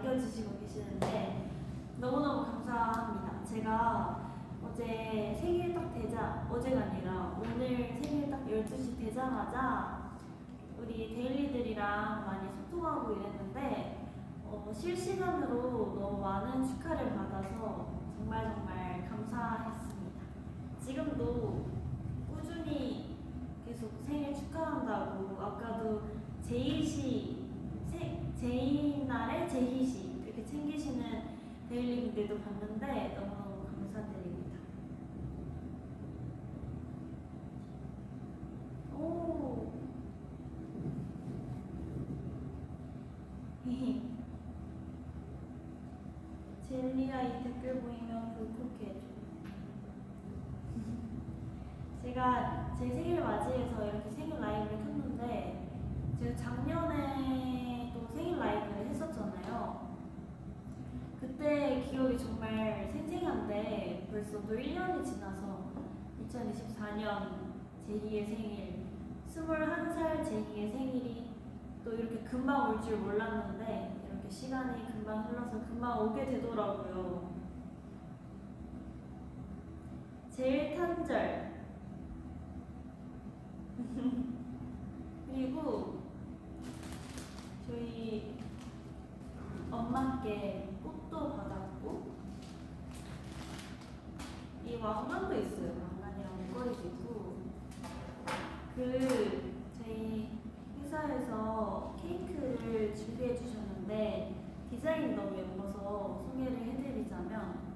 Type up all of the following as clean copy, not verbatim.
남겨주시고 계시는데 너무너무 감사합니다. 제가 어제 생일 딱 되자, 어제가 아니라 오늘 생일 딱 12시 되자마자 우리 데일리들이랑 많이 소통하고 이랬는데 실시간으로 너무 많은 축하를 받아서 정말 감사했습니다. 지금도 꾸준히 계속 생일 축하한다고 아까도 제인 날에 제희씨 이렇게 챙기시는 데일리 분들도 봤는데 너무너무 감사드립니다. 오 젤리야 이 댓글 보이면 불콕해줘. 제가 제 생일을 맞이해서 이렇게 생일 라이브를 켰는데 제가 작년에 또 생일 라이브를 했었잖아요. 그때 기억이 정말 생생한데 벌써 또 1년이 지나서 2024년 제희의 생일 21살 제희의 생일이 또 이렇게 금방 올 줄 몰랐는데 이렇게 시간이 금방 흘러서 금방 오게 되더라고요. 제일 탄절 그리고 저희 엄마께 꽃도 받았고 이 왕관도 있어요. 왕관이랑 목걸이도 있고 저희 회사에서 케이크를 준비해 주셨는데 디자인이 너무 예뻐서 소개를 해드리자면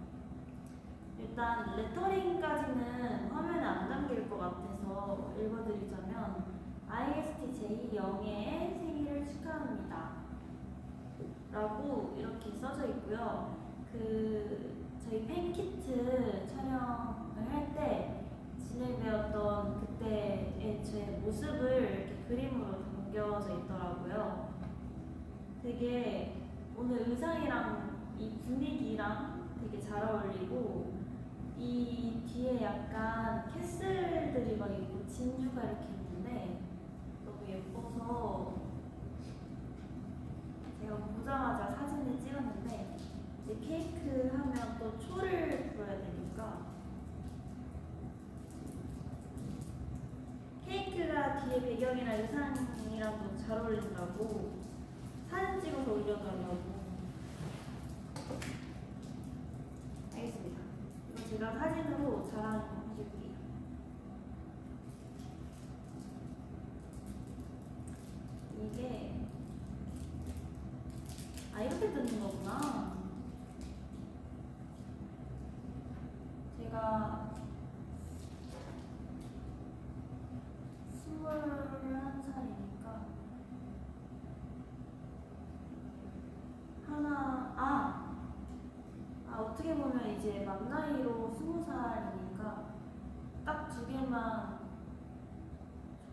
일단 레터링까지는 화면에 안 담길 것 같아서 읽어드리자면 ISTJ 영예의 생일을 축하합니다 라고 이렇게 써져 있고요. 저희 팬키트 촬영을 할 때 진행되었던 그때의 제 모습을 이렇게 그림으로 담겨져 있더라고요. 되게 오늘 의상이랑 이 분위기랑 되게 잘 어울리고 이 뒤에 약간 캐슬들이 막 있고 진주가 이렇게 있는데 너무 예뻐서 제가 보자마자 사진을 찍었는데 이제 케이크 하면 또 초를 불어야 되니까 케이크가 뒤에 배경이랑 의상이랑도 잘 어울린다고 사진 찍어서 올려달라고. 알겠습니다. 이거 제가 사진으로 자랑해줄게요. 이게 이렇게 뜯는 거구나. 제가 21살이니까 어떻게 보면 이제 만 나이로 20살이니까 딱 2개만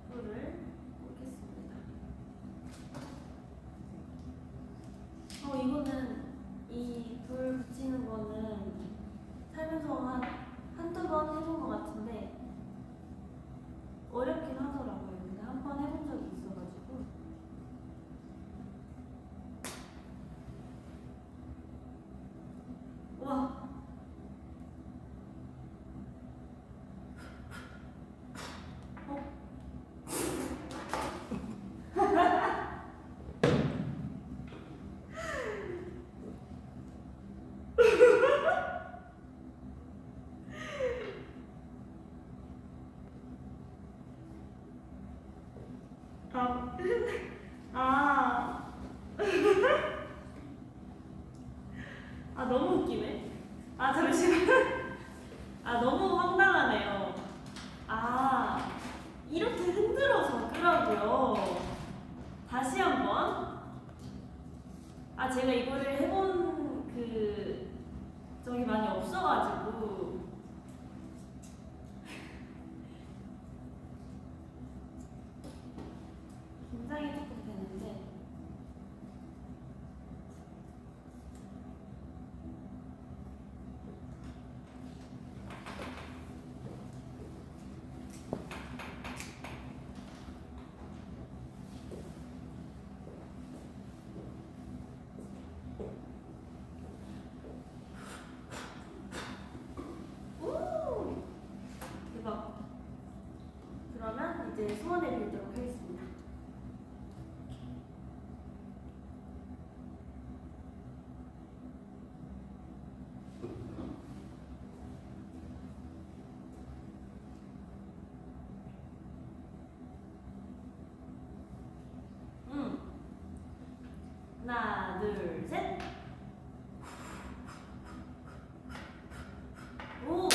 촛불을 꽂겠습니다. 이거는 이 불 붙이는 거는 살면서 한두 번 해본 것 같은데 어렵긴 하더라고요. 근데 한 번 해본 적이 있어가지고. 와. 너무 웃기네. 잠시만. 너무 황당하네요. 이렇게 흔들어서 끄라고요. 다시 한번. 제가 이거를 해본 적이 많이 없어가지고. 긴장이 조금 되는데. 이제 소원을 빌도록 하겠습니다. 하나, 둘, 셋. 오!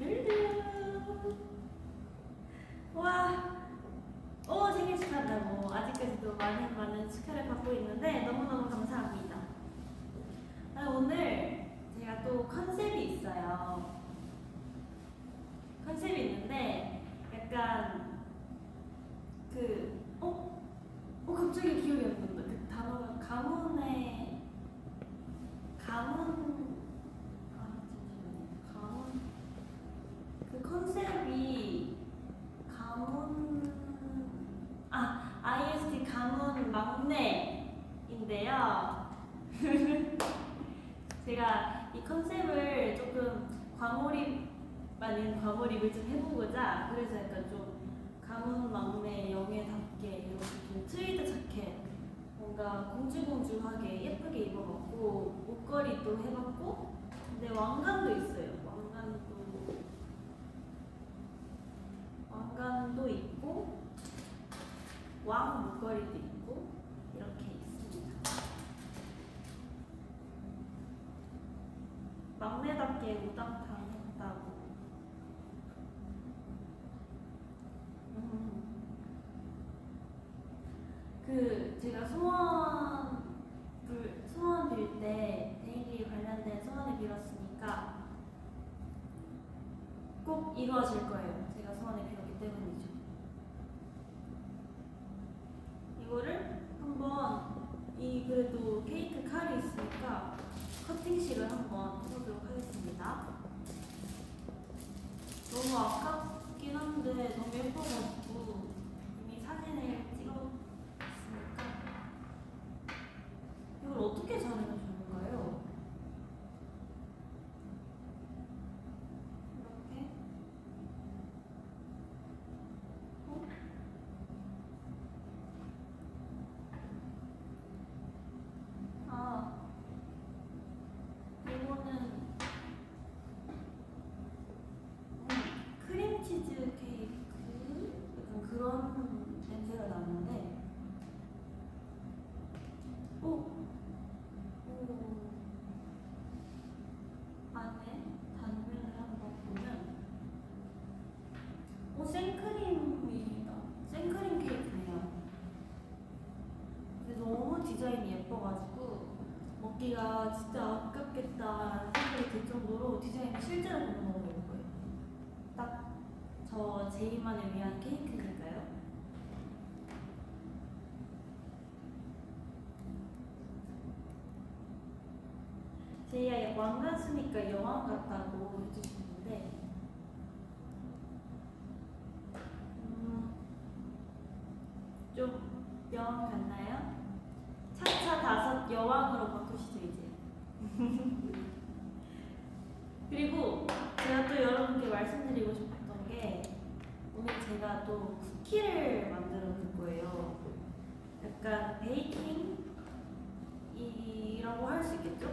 르르. 와! 오, 생일 축하한다고. 아직까지도 많은 축하를 받고 있는데 너무너무 감사합니다. 오늘 제가 또 컨셉이 있어요. 컨셉이 있는데 약간 갑자기 기억이 안 난다. 그 단어가 가문 그 컨셉이 IST 가문 막내인데요. 제가 이 컨셉을 조금 과몰입 아닌 과몰입을 좀 해보고자 그래서 약간 좀 가문 막내 영예답게 이렇게 좀 트위드 자켓 뭔가 공주공주하게 예쁘게 입어봤고 목걸이도 해봤고 근데 왕관도 있어요. 왕관도 있고 왕 목걸이도 있고 이렇게 있습니다. 막내답게 우당탕 했다고. 제가 소원 빌 때 데일리 관련된 소원을 빌었으니까 꼭 이루어질 거예요. 제가 소원을 빌었기 때문이죠. 이거를 한번 그래도 케이크 칼이 있으니까 커팅식을 한번 해보도록 하겠습니다. 너무 아깝긴 한데 너무 예뻐가지고 이미 사진을 찍었으니까 이걸 어떻게 자르면 좋을까요? 이렇게 이거는 크림치즈 케이크 약간 그런 냄새가 나는데 안에 단면을 한번 보면 생크림이다. 생크림 케이크네요. 근데 너무 디자인이 예뻐가지고 먹기가 진짜 아깝겠다라는 생각이 들 정도로 디자인이 실제로 보면 너무 예뻐요. 딱 저 제이만을 위한 케이크니까요. 제이야 왕관 쓰니까 여왕 같다고 해주시는데 좀 여왕 같나요? 차차 5 여왕으로 바꾸시죠 이제. 그리고 제가 또 여러분께 말씀드리고 싶었던 게 오늘 제가 또 쿠키를 만들어 볼 거예요. 약간 베이킹이라고 할 수 있겠죠?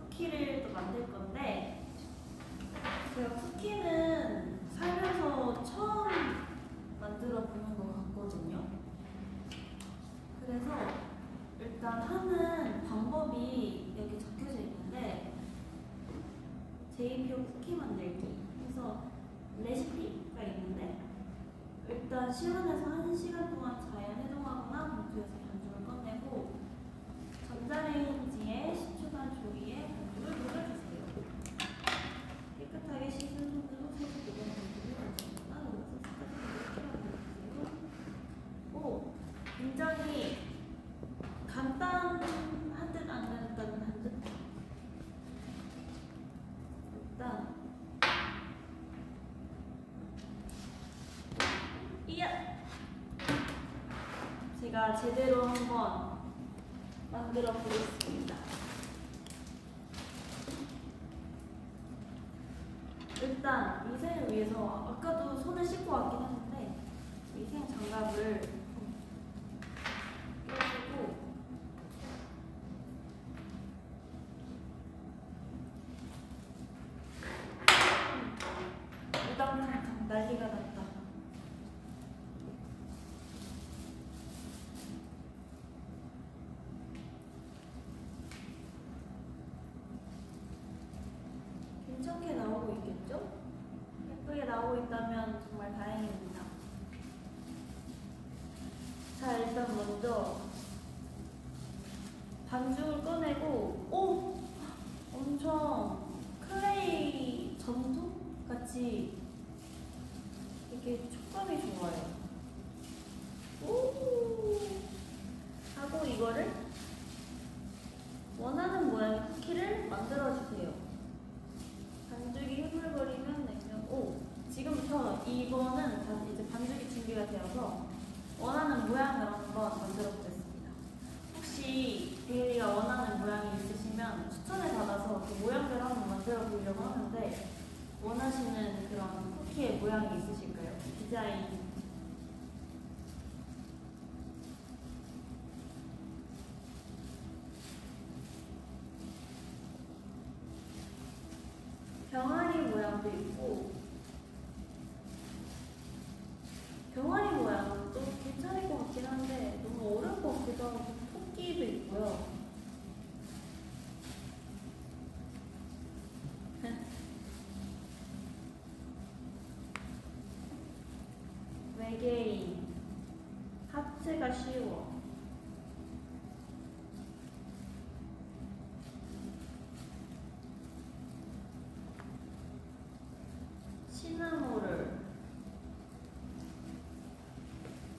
쿠키를 또 만들 건데 제가 쿠키는 살면서 처음 만들어 보는 것 같거든요. 그래서 일단 하는 방법이 여기 적혀져 있는데 제이표 쿠키 만들기 해서 레시피가 있는데 일단 시원해서 1시간 동안 자연 해동하거나 봉투에서 반죽을 꺼내고 전자레인지에 10초간 조리에 반죽을 녹여주세요. 깨끗하게 씻은 손으로 살짝 녹여 반죽을 얹어주거나 녹여서 스타트를 이렇게 만들어주세요. 굉장히 간단한 듯 안 간단한 듯. 일단 제가 제대로 한번 만들어 보겠습니다. 일단 위생을 위해서 아까도 손을 씻고 왔긴 했는데 위생 장갑을 껴주고 우당탕탕 난리가 났다. 괜찮게 나오고 있겠죠? 예쁘게 나오고 있다면 정말 다행입니다. 자, 일단 먼저 반죽을 꺼내고, 오! 엄청 클레이 점토 같이 이게 촉감이 좋아요. 오! 하고 이거를 원하는 모양의 쿠키를 만들어주세요. 반죽이 흐물거리면 냉면. 지금부터 이거는 다 이제 반죽이 준비가 되어서 원하는 모양을 한번 만들어 보겠습니다. 혹시 데일리가 원하는 모양이 있으시면 추천을 받아서 그 모양대로 한번 만들어 보려고 하는데, 원하시는 그런 쿠키의 모양이 있으실까요? 디자인. 병아리 모양도 있고, 병아리 모양도 괜찮을 것 같긴 한데 너무 어려울 것 같기도 하고, 토끼도 있고요. 외계인, 하트가 쉬워. 시나모를,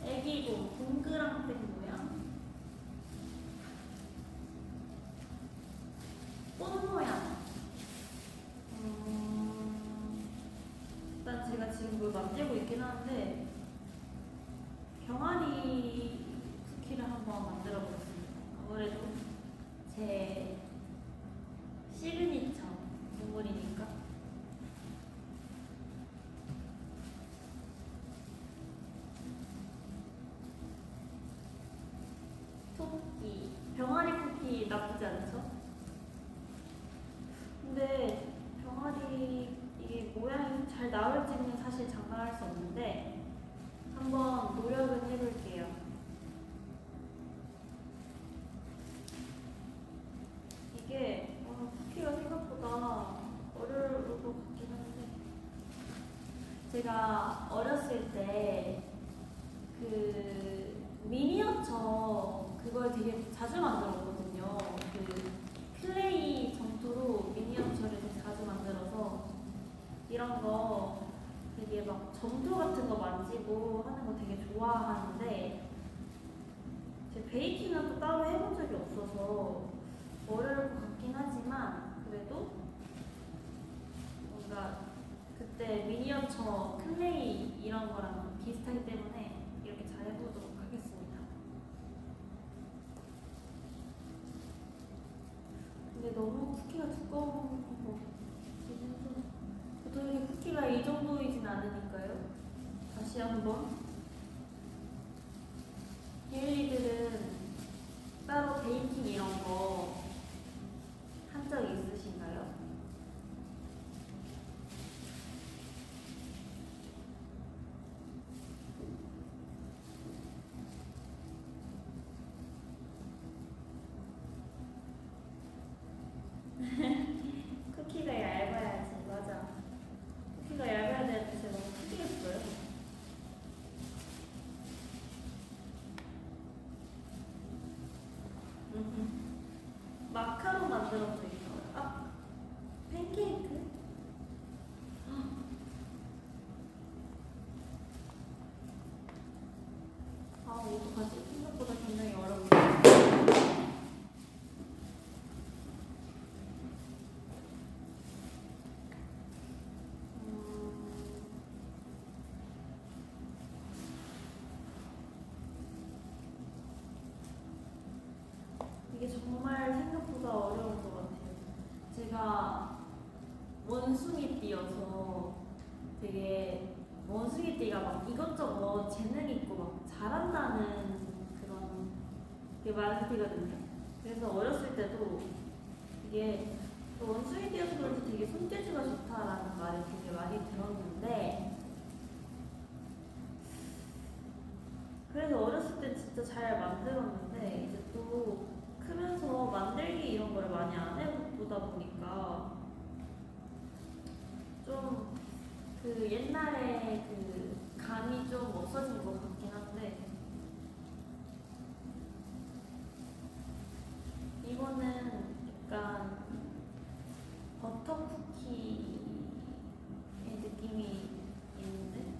애기고 동그랑땡 모양, 꽃 모양. 일단 제가 지금 뭘 만들고 있긴 하는데 병아리 쿠키를 한번 만들어 보겠습니다. 아무래도 제 시그니처 동물이니까. 토끼, 병아리 쿠키 나쁘지 않죠? 근데 병아리 이게 모양이 잘 나올지는 사실 장담할 수 없는데 한번 노력은 해볼게요. 이게 쿠키가 생각보다 어려울 것 같긴 한데, 제가 어렸을 때 그 미니어처 그걸 되게 자주 만들었거든요. 그 클레이 점토로 미니어처를 되게 자주 만들어서 이런 거 되게 막 점토 같은 거 만지고 하는 거 되게 좋아하는데, 제 베이킹은 또 따로 해본 적이 없어서 어려울 것 같긴 하지만 그래도 뭔가 그때 미니어처 클레이 이런 거랑 비슷하기 때문에 이렇게 잘 해보도록 하겠습니다. 근데 너무 쿠키가 두꺼운 거 보통 이렇게 쿠키가 이 정도이진 않으니까요. 다시 한번, 데일리들은 따로 베이킹 이런 거 한 적 있으신가요? 쿠키가 얇아야지. 맞아. 쿠키가 얇아야 되는데 제가 너무 크게 했어요. 마카롱 만들어도 있어요. 아, 팬케이크? 아, 어떡하지? 생각보다 굉장히 어렵네. 이게 정말 생각보다 어려운 것 같아요. 제가 원숭이띠여서 되게 원숭이띠가 막 이것저것 재능 있고 막 잘한다는 그런 게 많은 띠거든요. 그래서 어렸을 때도 이게 또 원숭이띠여서 그런지 되게 손재주가 좋다라는 말을 되게 많이 들었는데, 그래서 어렸을 때 진짜 잘 만들었는데 이제 또 크면서 만들기 이런 거를 많이 안 해보다 보니까 좀 그 옛날에 그 감이 좀 없어진 것 같긴 한데, 이거는 약간 버터 쿠키의 느낌이 있는데,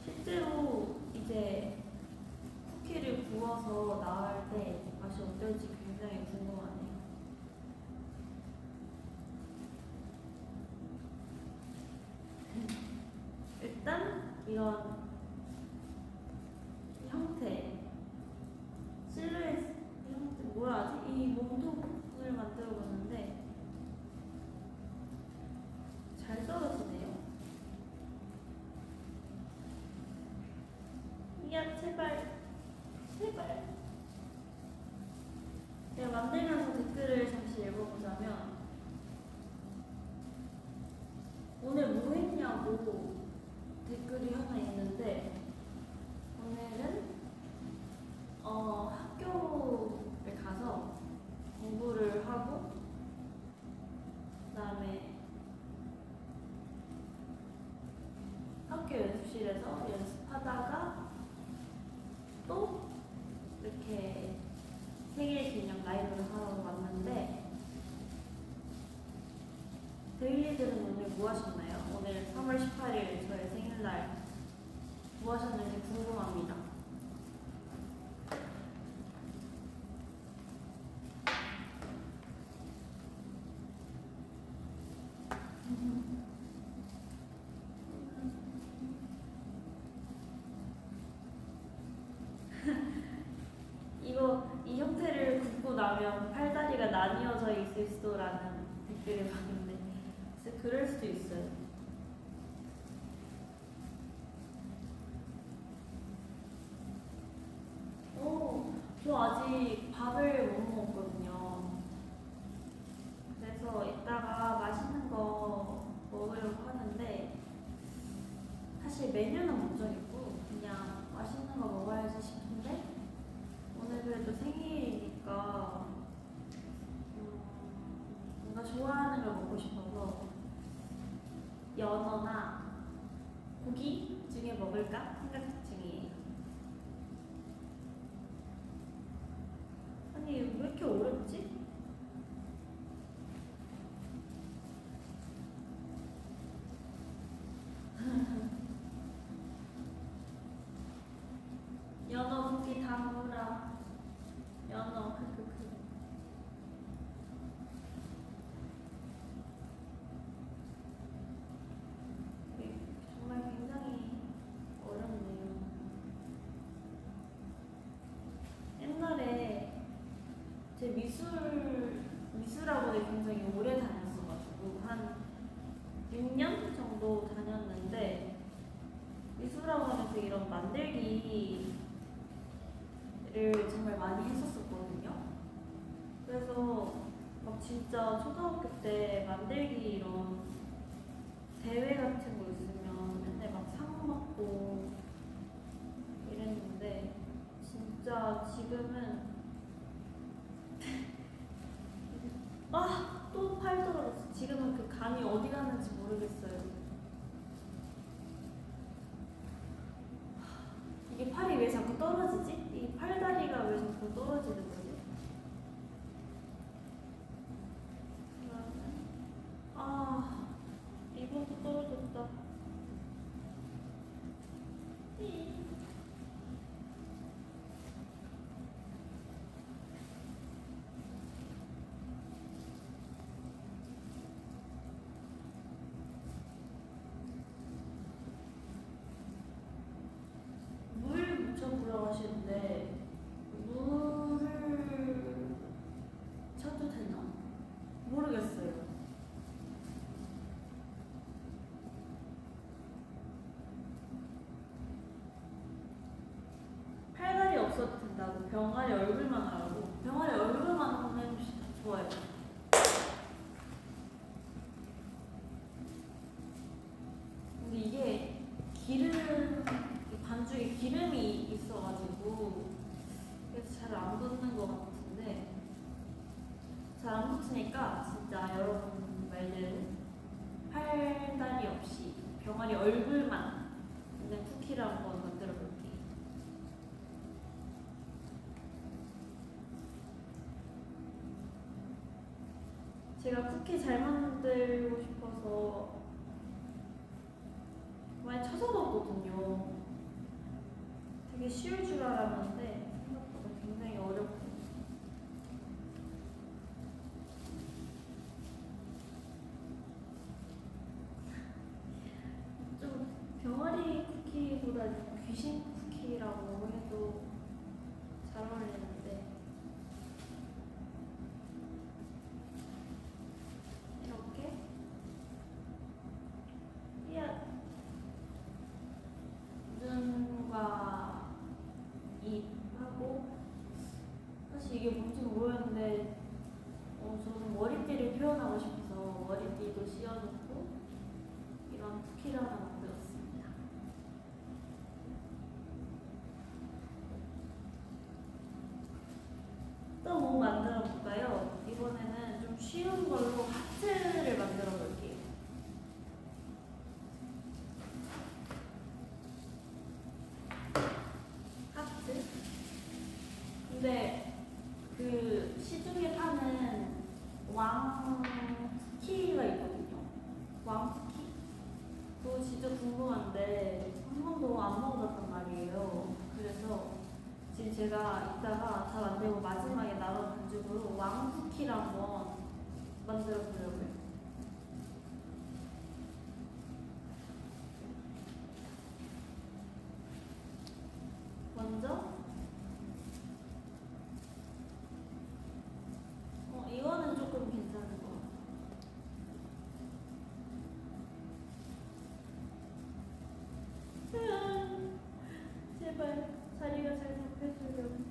실제로 이제 쿠키를 구워서 나올 때 맛이 어떨지 굉장히 궁금하네요. 일단 이런 형태, 실루엣 형태, 뭐라 하지? 이 몸통을 만들어 보는데 잘 떨어지네요. 이야, 제발 제발. 제가 만들면서 댓글을 잠시 읽어보자면, 오늘 뭐 했냐고 댓글이 하나 있는데, 오늘은 학교를 가서 공부를 하고, 그다음에 학교 연습실에서 연습하다가 또 이렇게 생일 기념 라이브를 하러 왔는데, 데일리들은 오늘 뭐 하셨나요? 오늘 3월 18일 저의 생일날 뭐 하셨는지 궁금합니다. 이 형태를 굽고 나면 팔다리가 나뉘어져 있을 수도라는 댓글을 봤는데, 진짜 그럴 수도 있어요. 저 아직 밥을 못 먹었거든요. 그래서 이따가 맛있는 거 먹으려고 하는데, 사실 메뉴는 못 정했고 그냥 맛있는 거 먹어야지 싶은데, 오늘 그래도 생일이니까 뭔가 좋아하는 걸 먹고 싶어서 연어나 고기 중에 먹을까 생각 중이에요. 아니, 왜 이렇게 어렵지? 연어 고기 다무라. 연어 크크크. 정말 굉장히 어렵네요. 옛날에 제 미술학원에 굉장히 오래 다녔어가지고 한 6년 정도 다녔는데, 미술학원에서 이런 만들기를 정말 많이 했었거든요. 그래서 막 진짜 초등학교 때 만들기 이런 대회 같은 거 있으면 맨날 막 상 받고 이랬는데, 진짜 지금은 또 팔 떨어졌어. 지금은 그 감이 어디 가는지 모르겠어요. 이게 팔이 왜 자꾸 떨어지지? 이 팔다리가 왜 자꾸 떨어지는 거지? 이것도 떨어졌다. 병아리 얼굴만 하라고? 병아리 얼굴만 한번 해봅시다. 좋아요. 근데 이게 기름, 이 반죽에 기름이 있어가지고 그래서 잘 안 붙는 것 같은데, 잘 안 붙으니까 진짜 여러분 말대로 팔다리 없이 병아리 얼굴만 있는 쿠키를 한번 만들어 볼게요. 제가 쿠키 잘 만들고 싶어서 많이 찾아봤거든요. 되게 쉬울 줄 알았는데 생각보다 굉장히 어렵고, 좀 병아리 쿠키보다 귀신 쿠키라고 해도 잘 어울리는데, 이렇게 눈과 입하고, 사실 이게 뭔지 모르겠는데 저는 머리띠를 표현하고 싶어서 머리띠도 씌워놓고 이런 쿠키를 하나 만들었습니다. 또 뭐 만들어 볼까요? 이번에는 좀 쉬운 걸로 하트를 만들어 볼게요. 하트? 근데 그 시중에 파는 왕 쿠키가 있거든요. 왕 쿠키? 그거 진짜 궁금한데 한 번도 안 먹어봤단 말이에요. 그래서 지금 제가 이따가 다 만들고 마지막에 남은 반죽으로 왕 쿠키를 한번 만들어 보려고요. 먼저 이거는 조금 괜찮은 것 같아요. 제발 자리가 잘 잡혀주려면.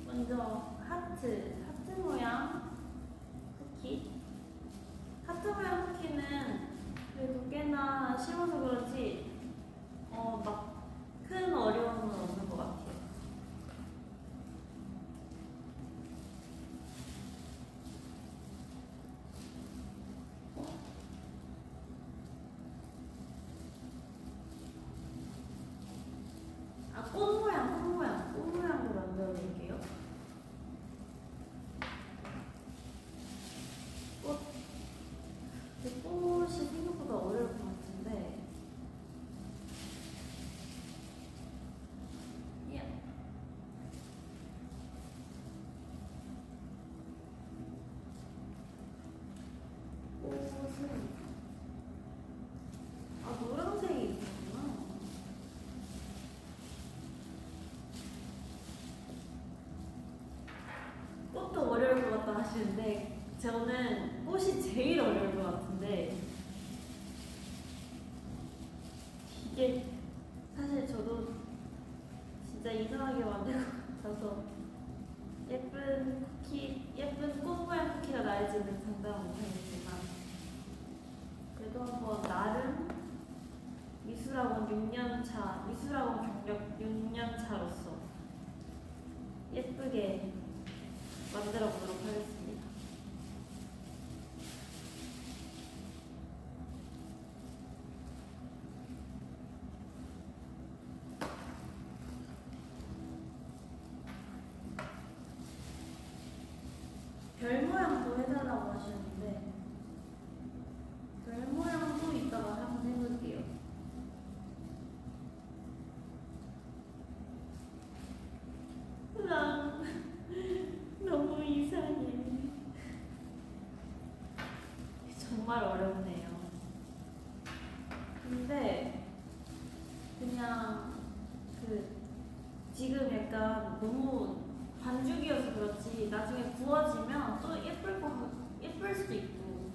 먼저 하트 모양 쿠키. 하트 모양 쿠키는 그래도 꽤나 쉬워서 그렇지 막 큰 어려움은 없는 것 같아요. 꽃 모양으로 만들어 볼게요. 꽃이 생각보다 어려울 것 같은데, 꽃은 노란색이 있구나. 꽃도 어려울 것 같다 하시는데 저는 꽃이 제일 어려울 것 같은데, 이게 사실 저도 진짜 이상하게 만들 것 같아서 예쁜 꽃 모양 쿠키가 나올지는 장담은 못하겠지만, 그래도 한번 나름 미술학원 경력 6년차로서 예쁘게 만들어 보도록 하겠습니다. 별 모양도 해달라고 하셨는데 별 모양도 이따가 한번 해볼게요. 으앙, 너무 이상해. 정말 어렵네요. 근데 그냥 지금 약간 너무 반죽이어서 그렇지 나중에 구워지면 또 예쁠 수도 있고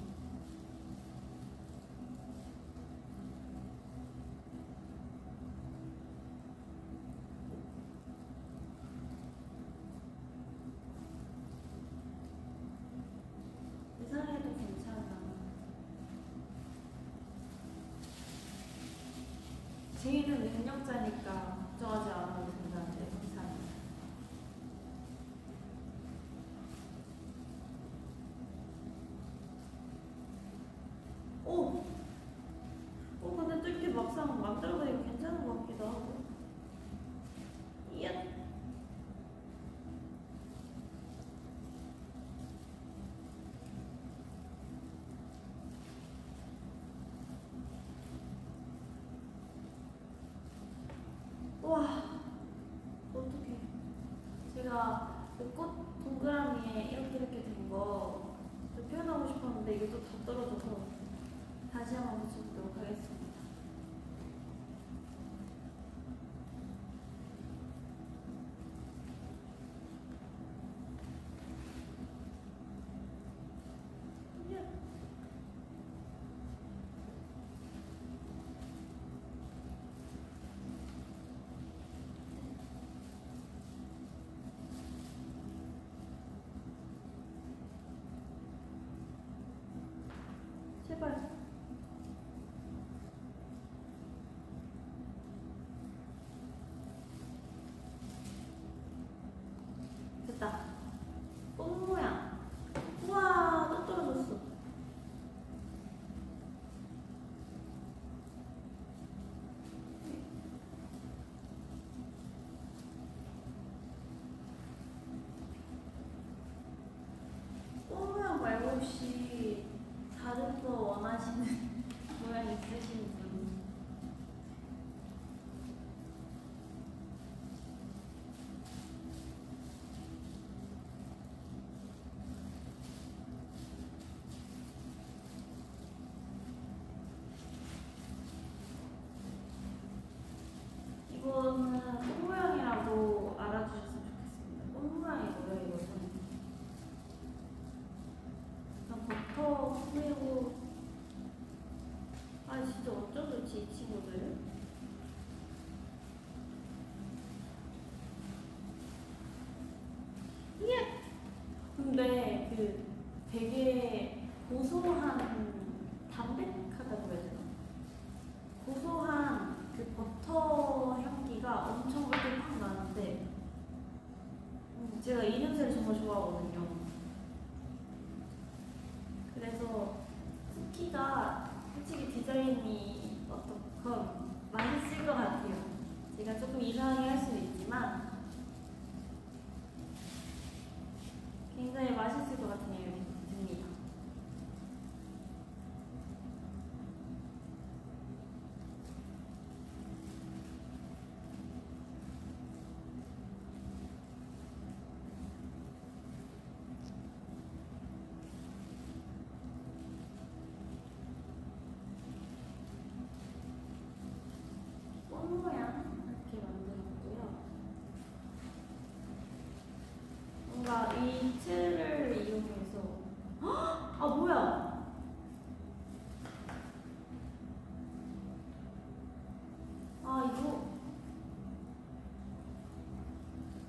제이는 능력자니까 걱정하지 않아도 된다는데 감사합니다. 오! 근데 또 이렇게 막상 만들어보니까 괜찮은 것 같기도 하고. 이야. 와, 어떡해. 제가 그 꽃 동그라미에 이렇게 된 거 표현하고 싶었는데 이게 또 다 떨어져서 다시 한번 붙여보도록 하겠습니다. 제발. 됐다. 꽃 모양. 우와, 또 떨어졌어. 꽃 모양 말고 혹시 다른 거 원하시는 모양 있으신 분? 이거는 꽃 모양이라고 알아주셨으면 좋겠습니다. 꽃 모양이 뭐예요, 이거는? 그냥 버터 뿌리고. 아, 진짜 어쩜 좋지, 이 친구들. 예! 근데 그 되게 고소한, 담백하다고 해야 되나? 고소한 그 버터 향기가 엄청 그렇게 확 나는데 제가 이 냄새를 정말 좋아하거든요. 그래서 쿠키가 솔직히 디자인이 어떻건 맛있을 것 같아요. 제가 조금 이상하게 할 수는 있지만 굉장히 맛있을 것 같은 느낌이 듭니다. 꽃 모양 이렇게 만들었고요. 뭔가 이 틀을 이용해서 헉! 아 뭐야? 아 이거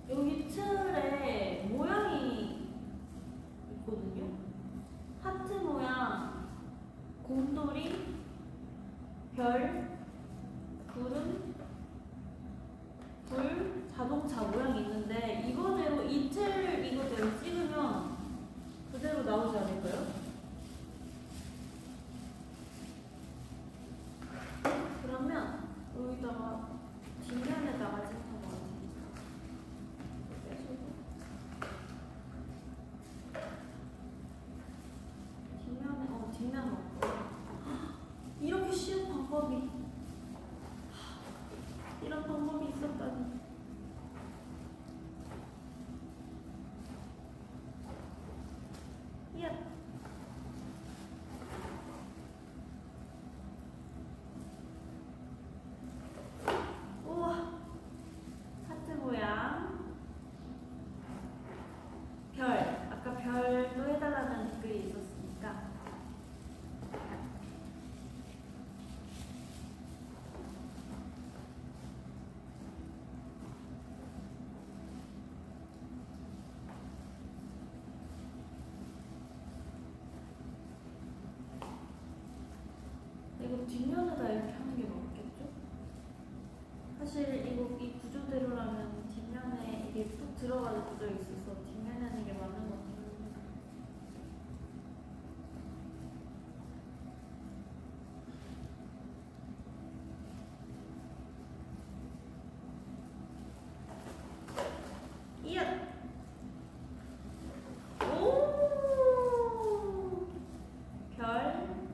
여기 틀에 모양이 있거든요. 하트 모양, 곰돌이, 별, 구름, 불, 자동차 모양이 있는데 이거대로 이틀 이거대로 찍으면 그대로 나오지 않을까요? 그러면 여기다가 뒷면에다가 찍는 거 같으니까 빼주고 뒷면 없고 이렇게 쉬운 방법이 이런 방법이 있었다니. 들어가 적 있어서 뒷면에 하는 게 맞는 것 같아요. 이야! 오! 별?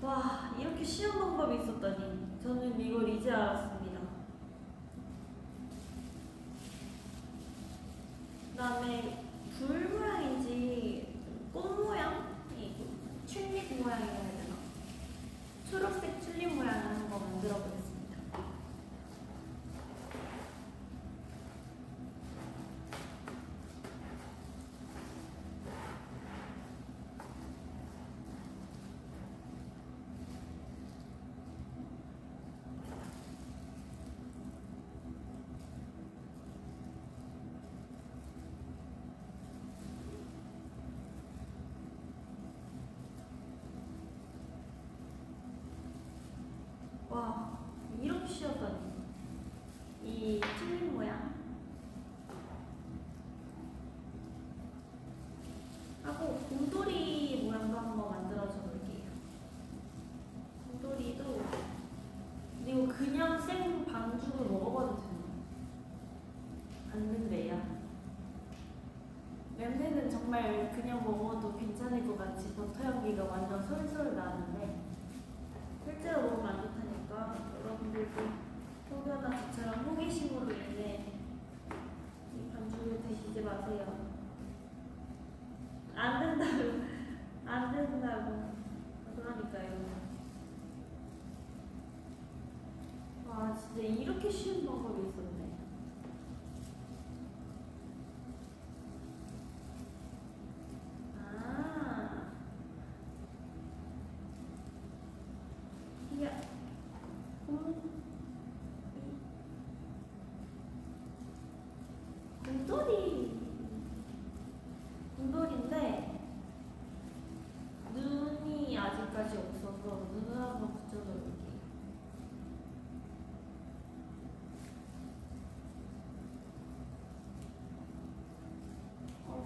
와, 이렇게 쉬운 방법이 있었다니. 저는 이걸 이제 알았습니다. 그 다음에 불 모양인지 꽃 모양? 튤립 모양이라 해야 되나? 초록색 튤립 모양을 한번 만들어 보겠습니다. 와, 이렇게 쉬웠다니. 이 튤립 모양 하고 곰돌이 모양도 한번 만들어줘 볼게요. 곰돌이도 이거 그냥 생 반죽을 먹어봐도 되나? 안 된대요. 냄새는 정말 그냥 먹어도 괜찮을 것 같이 버터 향기가 완전 솔솔 나는데 실제로 먹으면 안 좋다니까 여러분들도 혹여나 저처럼 호기심으로 인해 이 반죽을 드시지 마세요. 안 된다고 안 된다고 그러니까요. 와, 진짜 이렇게 쉬운 방법이 있었네. 아, 이게 곰돌이인데 눈이 아직까지 없어서 눈을 한번 붙여볼게요.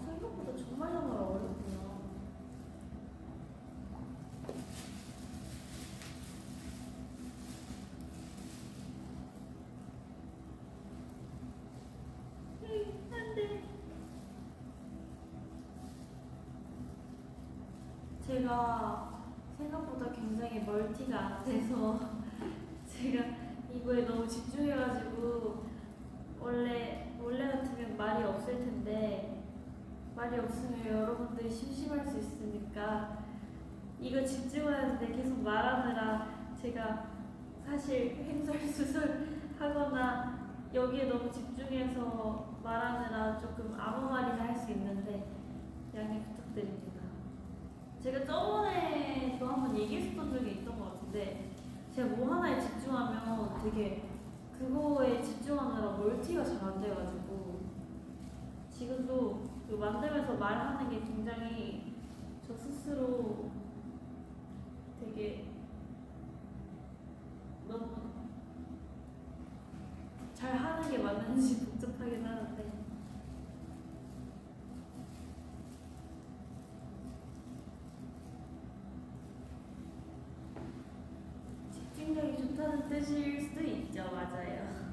생각보다 정말 어렵구나. 안돼. 제가 생각보다 굉장히 멀티가 안 돼서 제가 이거에 너무 집중해가지고 원래 같으면 말이 없을 텐데 말이 없으면 여러분들이 심심할 수 있으니까 이거 집중하는데 계속 말하느라 제가 사실 횡설수설 하거나 여기에 너무 집중해서 말하느라 조금 아무 말이나 할 수 있는데 양해 부탁드립니다. 제가 저번에도 한번 얘기했었던 적이 있던 것 같은데 제가 뭐 하나에 집중하면 되게 그거에 집중하느라 멀티가 잘 안 돼가지고 지금도 그 만들면서 말하는 게 굉장히 저 스스로 되게 너무 잘 하는 게 맞는지 복잡하긴 하는데 집중력이 좋다는 뜻일 수도 있죠. 맞아요.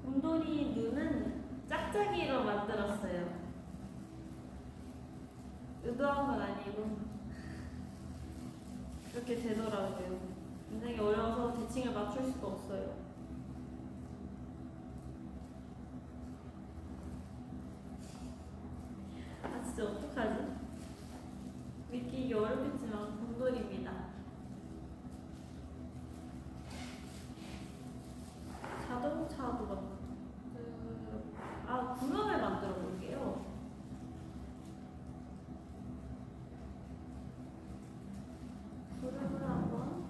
곰돌이 눈은 짝짝이로 만들었어요. 의도한 건 아니고 이렇게 되더라고요. 굉장히 어려워서 대칭을 맞출 수가 없어요. 아 진짜 어떡하지? 믿기기 어렵겠지만 곰돌이입니다. 자동차도 구름을 만들어 볼게요. 구름을 한번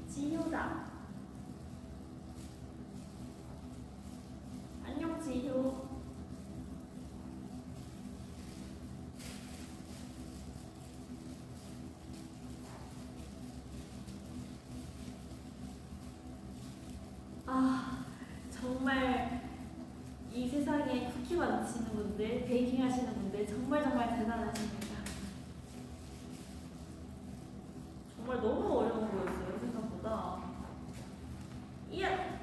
지효다. 분들, 베이킹 하시는 분들 정말 정말 대단하십니다. 정말 너무 어려운 거였어요, 생각보다. 이야!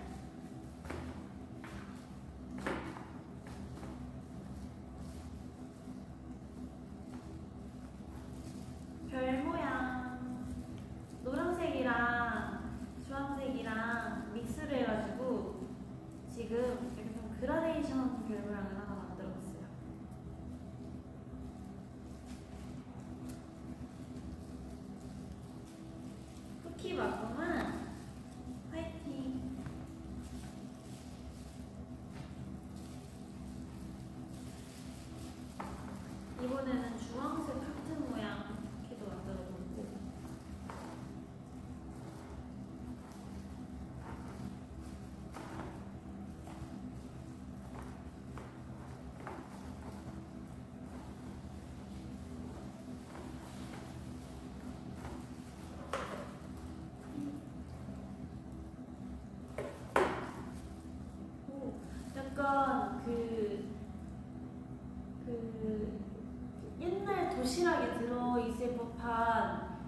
별 모양 노란색이랑 주황색이랑 믹스를 해가지고 지금 이렇게 좀 그라데이션 별 모양을 하나 만들어봤어요. 쿠키 맛보면 화이팅! 이번에는 주황색 하트 모양 쿠키도 만들어보고 약간 그 옛날 도시락에 들어있을 법한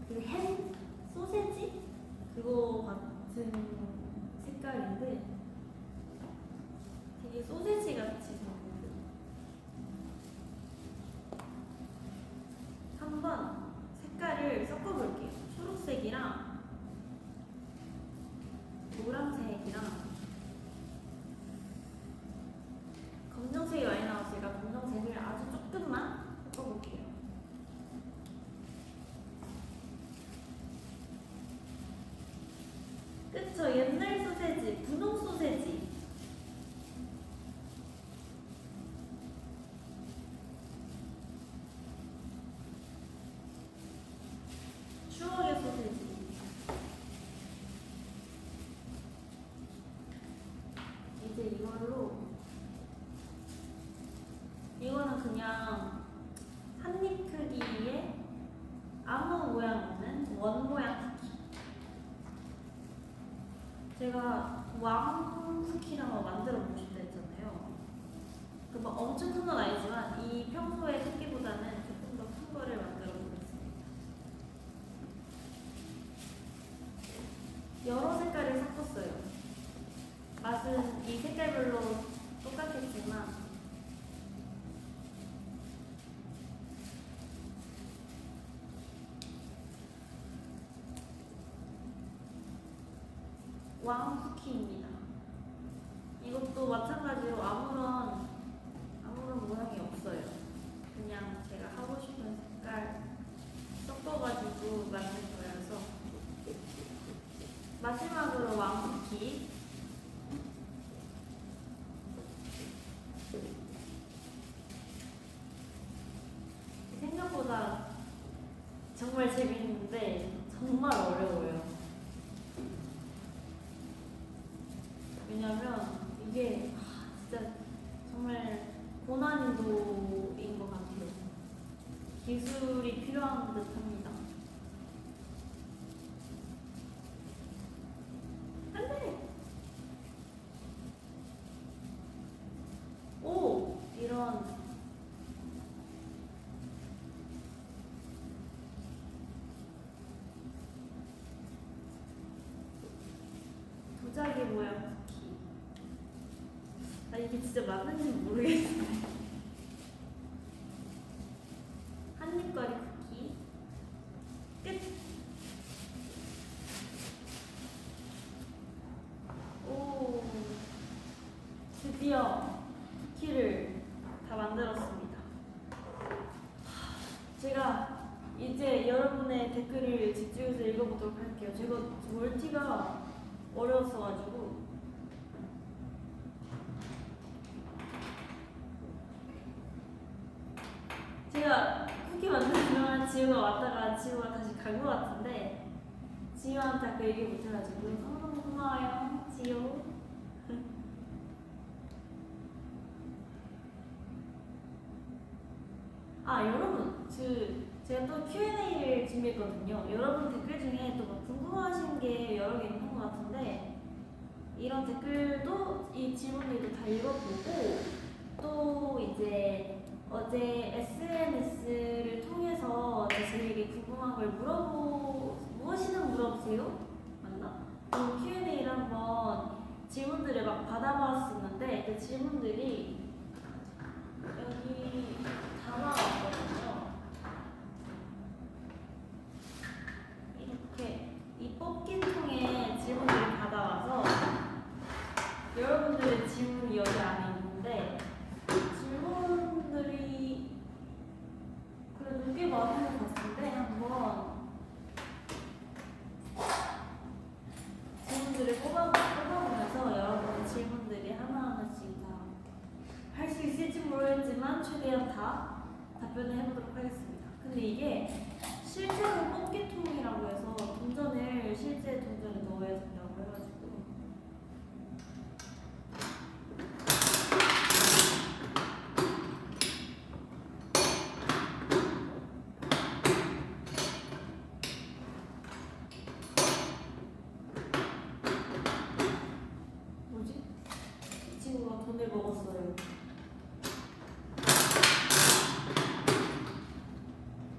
그 햄? 소세지? 그거 같은 색깔인데 되게 소세지 같이 생겼어요. 한번 색깔을 섞어볼게요. 초록색이랑 노란색이랑 검정색이 많이 나왔으니까 검정색을 아주 조금만 섞어볼게요. 그쵸? 옛날 소세지, 분홍 소세지. 추억의 소세지. 이제 이거는 그냥 한입 크기의 아무 모양 없는 원 모양 쿠키. 제가 왕 쿠키를 한번 만들어 보고 싶다 했잖아요. 그 막 엄청 큰 건 아니지만 이 평소의 크기보다는 조금 더 큰 거를 만들어 보겠습니다. 여러 색깔을 섞었어요. 맛은 이 색깔별로 똑같겠지만 왕 쿠키입니다. 이것도 마찬가지로 아무런 모양이 없어요. 그냥 제가 하고 싶은 색깔 섞어가지고 만든 거여서. 마지막으로 왕 쿠키. 생각보다 정말 재밌는데 정말 어려워요. 왜냐면 이게 진짜 정말 고난이도인 것 같아요. 기술이 필요한 듯 합니다. 안 돼! 오! 이런. 도자기 모양 쿠키. 아, 이게 진짜 맞는지 모르겠어요. 한입거리 쿠키. 끝! 오, 드디어 쿠키를 다 만들었습니다. 제가 이제 여러분의 댓글을 집중해서 읽어보도록 할게요. 제가 멀티가 어려웠어가지고. 제가 쿠키 만들면 지우가 왔다가 지우가 다시 간 것 같은데 지우한테 아까 얘기 못해가지고 너무 고마워요, 지우. 아, 여러분, 제가 또 Q&A를 준비했거든요. 여러분 댓글 중에 또 궁금하신 게 여러 개 있는 것 같은데 이런 댓글도, 이 질문들도 다 읽어보고 또 이제 어제 SNS를 통해서 저에게 궁금한 걸 무엇이든 물어보세요? 맞나? 그 Q&A를 한번 질문들을 막 받아봤었는데 그 질문들이 여기 다 나왔거든요. 이렇게 이 뽑기 통에 질문들을 받아와서 여러분들의 질문이 여기 안에 있는데 질문들이 그래도 꽤 많은 것 같은데 한번 질문들을 뽑아보면서 여러분의 질문들이 하나하나씩 다 할 수 있을지 모르겠지만 최대한 다 답변을 해보도록 하겠습니다. 근데 이게 실제로 뽑기통이라고 해서 동전을 실제 동전에 넣어야 된다고 해가지고 뭐지? 이 친구가 돈을 먹었어요.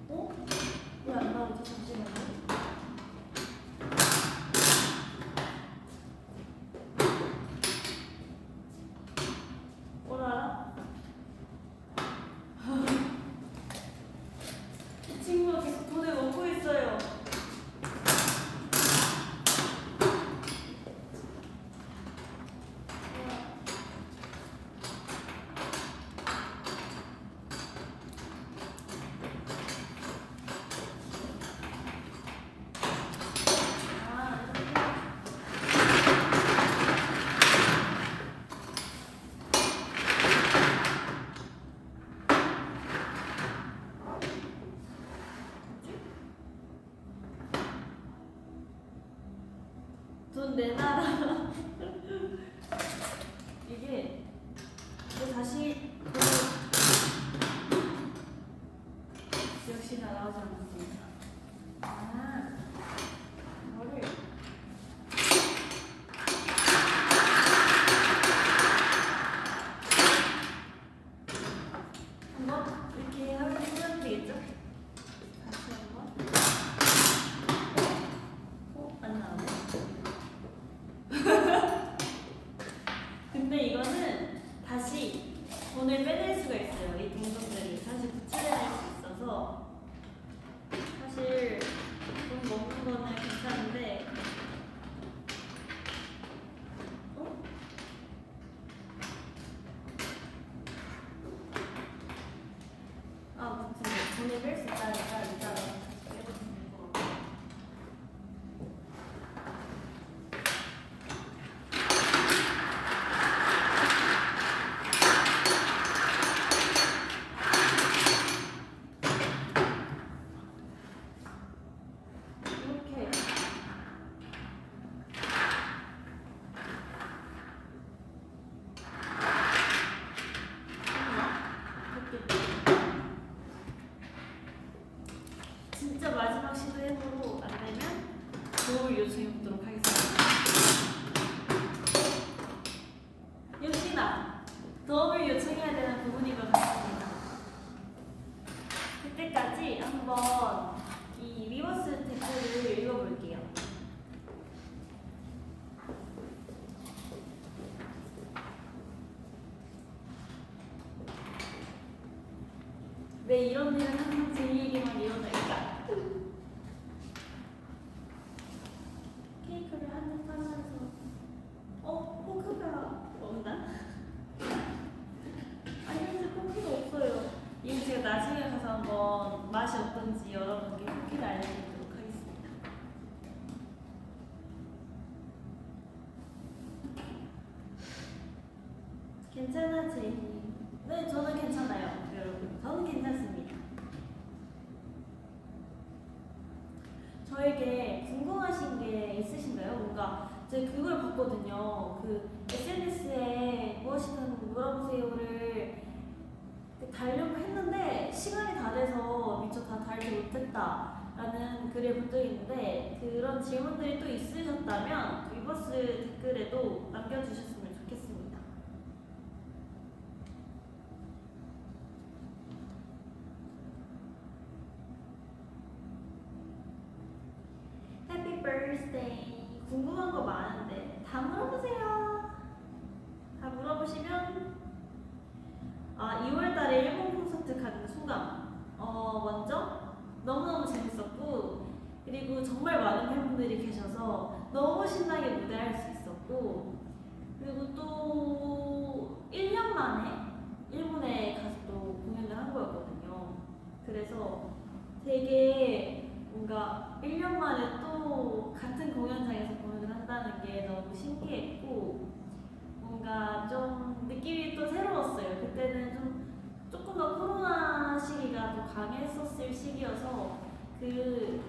어? 왜 안 나오지? 잠시만요. 뭐라? 이 친구가 계속 돈을 먹고 있어요. 돈 내놔라. 이게 다시 역시나 나오지 않습니다. 이거를 한번 이렇게 하면 되겠죠? 다시 한번. 안 나오네. 근데 이거는 다시 돈을 빼낼 수가 있어요. 이 동전들을 다시 붙여낼 수 있어서 사실 돈 먹는 거는 괜찮은데 무튼 돈을 뺄 수 있다니까 일단 다시 빼도 되는 거 같고 진짜 마지막 시도해보고 안 되면 도움을 요청해 보도록 하겠습니다. 역시나 도움을 요청해야 되는 부분인 것 같습니다. 그때까지 한번 이 위버스 댓글을 읽어볼게요. 왜 이런 일은 항상 제이에게만 일어날까? 케이크를 한 입 하면서 포크가 없나? 아니 근데 포크가 없어요. 이거 제가 나중에 가서 한번 맛이 어떤지 여러분께 후기를 알려드리도록 하겠습니다. 괜찮아 제이님? 네 저는 괜찮아요 여러분. 저는 괜찮습니다. 저에게 궁금하신 게 있으신가요? 뭔가 제가 그걸 봤거든요. 그 SNS에 무엇이든 물어보세요를 달려고 했는데 시간이 다 돼서 미처 다 달지 못했다라는 글을 본 적이 있는데 그런 질문들이 또 있으셨다면 위버스 댓글에도 남겨주셨으면 좋겠습니다. birthday. 궁금한 거 많은데 다 물어보세요. 다 물어보시면 2월달에 일본 콘서트 가는 소감. 먼저 너무너무 재밌었고, 그리고 정말 많은 팬분들이 계셔서 너무 신나게 무대할 수 있었고, 그리고 또 1년 만에 일본에 가서 또 공연을 한 거였거든요. 그래서 되게 뭔가 1년 만에 또 같은 공연장에서 공연을 한다는 게 너무 신기했고, 뭔가 좀 느낌이 또 새로웠어요. 그때는 조금 더 코로나 시기가 더 강했었을 시기여서 그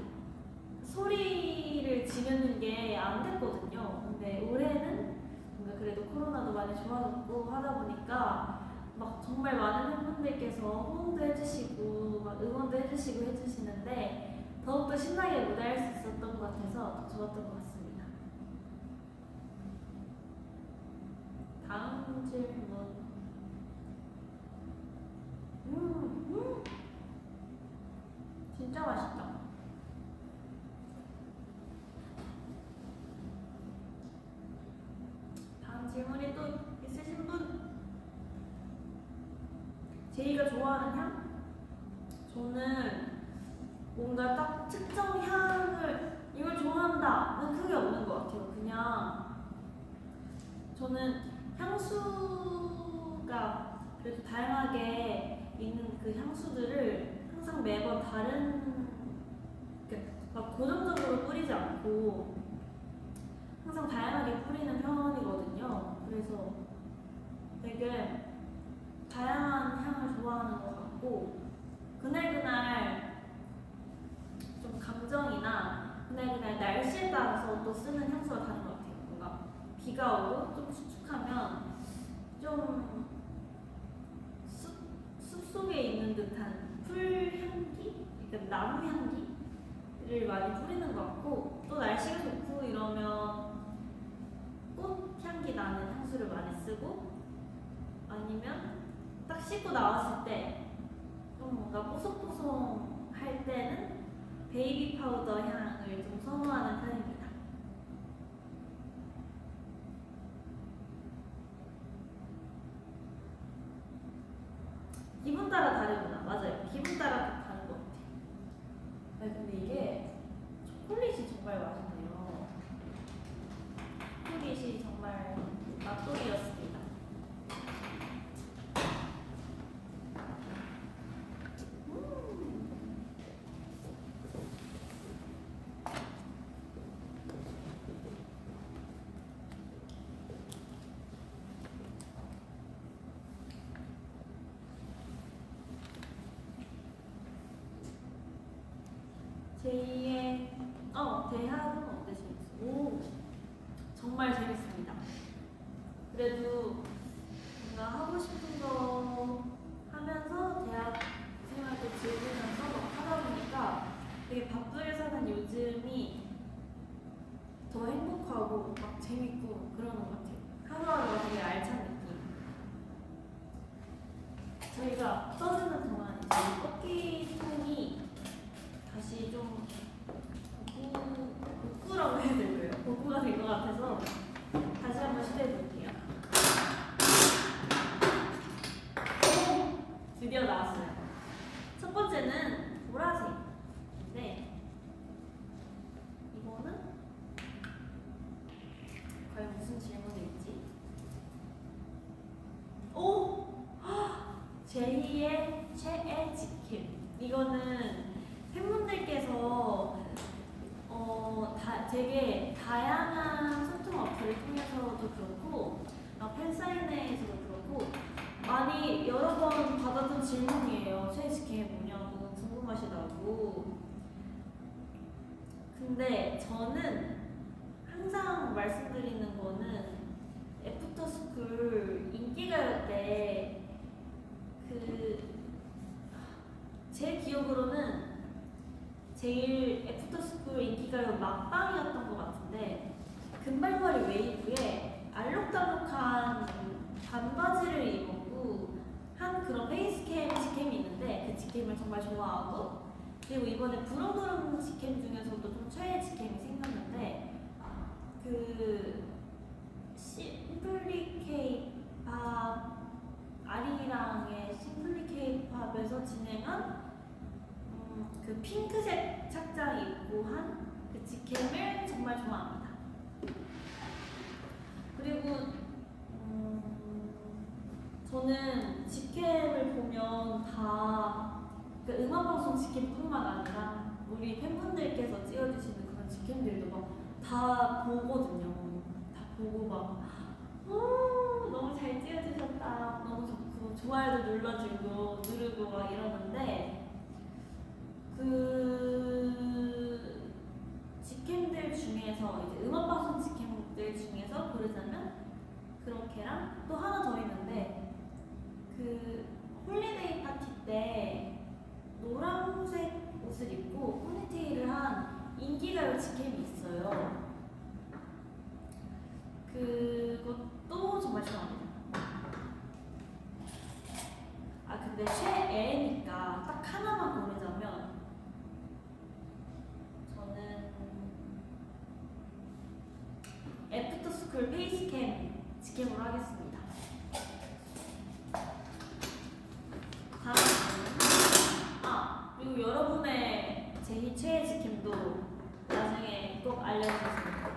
소리를 지르는 게 안 됐거든요. 근데 올해는 뭔가 그래도 코로나도 많이 좋아졌고 하다 보니까 막 정말 많은 팬분들께서 호응도 해주시고 막 응원도 해주시고 해주시는데 더욱더 신나게 무대할 수 있었던 것 같아서 더 좋았던 것 같습니다. 다음 질문. 진짜 맛있다. 다음 질문이 또 있으신 분? 제이가 좋아하는 향? 저는 뭔가 딱 특정 향을 이걸 좋아한다는 크게 없는 것 같아요. 그냥 저는 향수가 그래도 다양하게 있는 그 향수들을 항상 매번 다른, 막 고정적으로 뿌리지 않고 항상 다양하게 뿌리는 편이거든요. 그래서 되게 다양한 향을 좋아하는 것 같고, 그날그날 좀 감정이나 그날그날 날씨에 따라서 또 쓰는 향수가 다른 것 같아요. 뭔가 비가 오고 좀 축축하면 좀 숲속에 있는 듯한 풀향기? 그러니까 나무 향기를 많이 뿌리는 것 같고, 또 날씨가 좋고 이러면 꽃향기 나는 향수를 많이 쓰고, 아니면 딱 씻고 나왔을 때 좀 뭔가 뽀송뽀송할 때는 베이비 파우더 향을 좀 선호하는 편입니다. 기분 따라 다르구나. 맞아요. 기분 따라 다른 것 같아요. 아니, 근데 이게 초콜릿이 정말 맛있네요. 초콜릿이 정말 맛돌이였습니다. 제2의 대학은 어떠셨어요? 오, 정말 재밌습니다. 그래도 뭔가 하고 싶은 거 하면서 대학 생활도 즐기면서 막 하다 보니까 되게 바쁘게 사는 요즘이 더 행복하고 막 재밌고 그러는 것 같아요. 하루하루가 되게 알찬 느낌. 저희가 떠드는 동안 이제 꺾기통이 다시 좀 복구라고 해야 될까요? 복구가 된 것 같아서 다시 한번 시도해 볼게요. 드디어 나왔어요. 첫 번째는 보라색. 네. 이거는 과연 무슨 질문이 있지? 오! 제2의 최애 직캠. 이거는 팬분들께서 되게 다양한 소통 어플을 통해서도 그렇고 팬사인회에서도 그렇고 많이 여러 번 받았던 질문이에요. 최애 직캠이 뭐냐고 궁금하시다고. 근데 저는 항상 말씀드리는 거는 애프터스쿨 인기가요 때 제 기억으로는 제일 애프터스쿨 인기가요 막방이었던 것 같은데, 금발머리 웨이브에 알록달록한 반바지를 입었고 한 그런 페이스캠 직캠이 있는데 그 직캠을 정말 좋아하고, 그리고 이번에 부릉부릉 직캠 중에서도 좀 최애 직캠이 생겼는데 그 심플리 케이팝 아리랑의 심플리 케이팝에서 진행한 그 핑크색 착장 입고 한 그 직캠을 정말 좋아합니다. 그리고 저는 직캠을 보면 다 그 음악방송 직캠뿐만 아니라 우리 팬분들께서 찍어주시는 그런 직캠들도 막 다 보거든요. 다 보고 막 너무 잘 찍어주셨다, 너무 좋고 좋아요도 눌러주고 누르고 막 이러는데 그 직캠들 중에서 이제 음악방송 직캠들 중에서 고르자면 그렇게랑 또 하나 더 있는데 그 홀리데이 파티 때 노란색 옷을 입고 포니테일을 한 인기가요 직캠이 있어요. 그것도 정말 좋아합니다. 아 근데 최애니까 딱 하나만 고르자면 저는 애프터스쿨 페이스캠 직캠으로 하겠습니다. 다음은 그리고 여러분의 제2 최애 직캠도 나중에 꼭 알려주세요.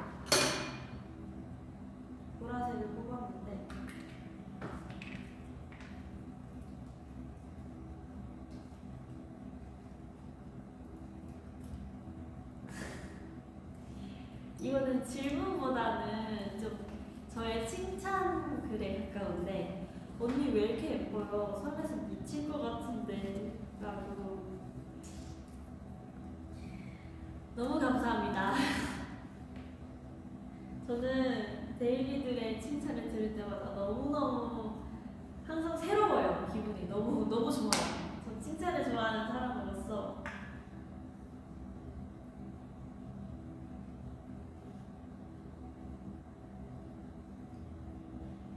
보라색을 뽑았는데 이거는 질문보다는 좀 저의 칭찬 글에 가까운데 언니 왜 이렇게 예뻐요? 설레서 미칠 것 같은데 라고. 너무 감사합니다. 저는 데일리들의 칭찬을 들을 때마다 너무너무 항상 새로워요. 기분이 너무 좋아요. 저 칭찬을 좋아하는 사람으로서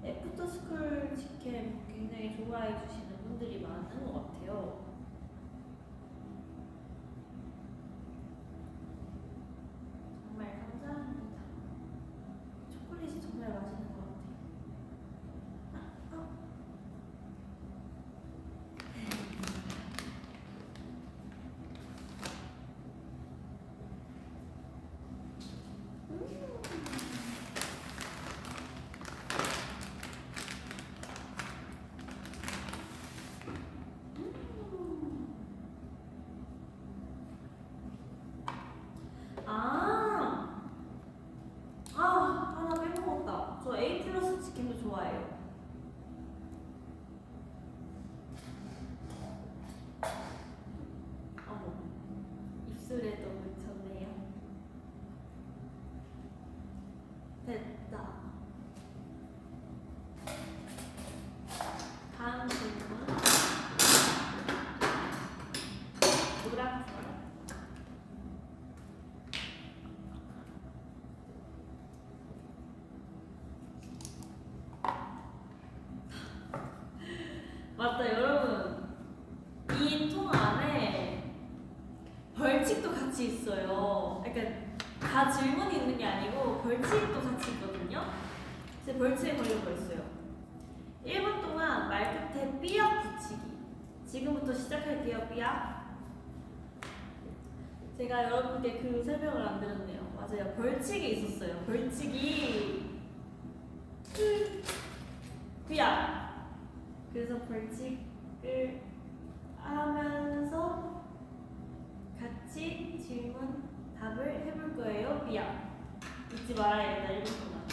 애프터스쿨 직캠 굉장히 좋아해 주시는 분들이 많은 것 같아요. 정말 감사합니다. 초콜릿이 정말 맛있는 것 같아요. 하나 빼먹었다. 저 A 플러스 치킨도 좋아해요. 어머, 입술에도 묻혔네요. 됐다. 다음 질문. 노란색. 맞다, 여러분. 이 통 안에 벌칙도 같이 있어요. 약간 다 질문이 있는 게 아니고 벌칙도 같이 있거든요. 제 벌칙에 걸린 거 있어요. 1분 동안 말끝에 삐약 붙이기. 지금부터 시작할게요. 삐약. 제가 여러분께 그 설명을 안 드렸네요. 맞아요. 벌칙이 있었어요. 벌칙이 삐약. 그래서 벌칙을 하면서 같이 질문 답을 해볼 거예요. 삐약. 잊지 말아야겠다. 1분 동안.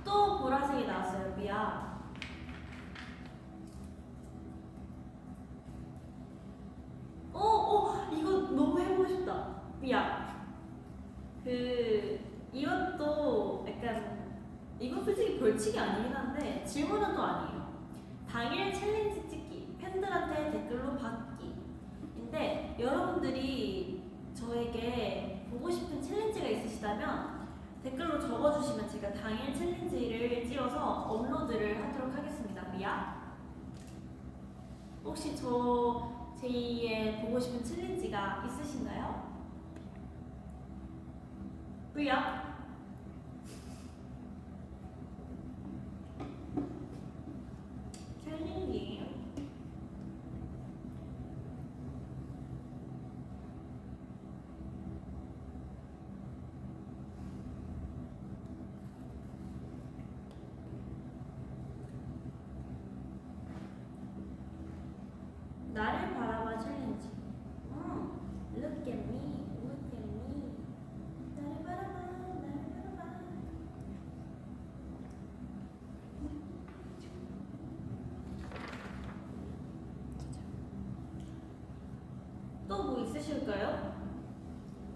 또 보라색이 나왔어요. 삐약. 이거 너무 해보고 싶다. 삐약. 이것도 약간 이건 솔직히 벌칙이 아니긴 한데 질문은 또 아니에요. 당일 챌린지 찍기, 팬들한테 댓글로 받기인데 여러분들이 저에게 보고 싶은 챌린지가 있으시다면 댓글로 적어주시면 제가 당일 챌린지를 찍어서 업로드를 하도록 하겠습니다. 미야. 혹시 저 제2의 보고 싶은 챌린지가 있으신가요? 삐약. 챌린지. 나를 바라봐 챌린지. Look at me, look at me. 나를 바라봐, 나를 바라봐. 또 뭐 있으실까요?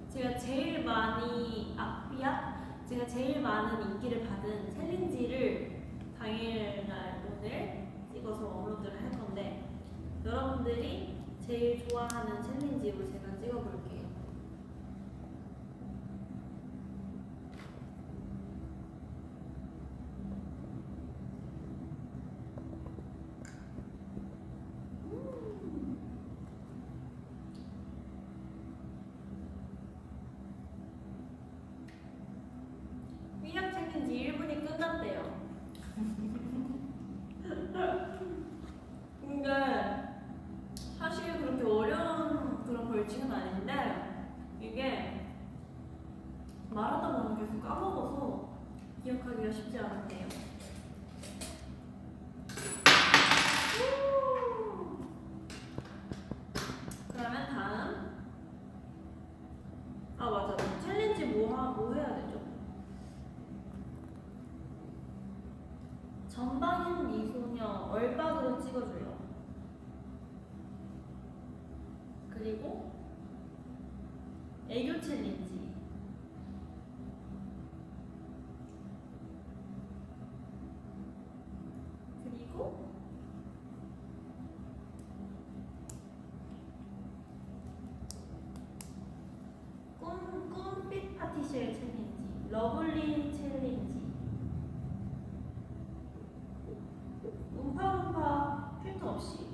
제가 제일 많이 제가 제일 많은 인기를 받은 챌린지를 당일날 오늘 찍어서 업로드를 할 건데 여러분들이 제일 좋아하는 챌린지로 제가 찍어볼게요. 삐약 챌린지 1분이 끝났대요. 근데 사실 그렇게 어려운 그런 벌칙은 아닌데 이게 말하다 보면 계속 까먹어서 기억하기가 쉽지 않은데요. 그러면 다음 맞아 챌린지 뭐 해야 되죠? 전방인 미소녀 얼박으로 찍어줘요. 그리고 애교 챌린지. 그리고 꿈빛 파티쉘 챌린지. 러블리 챌린지. 음파음파 필터 없이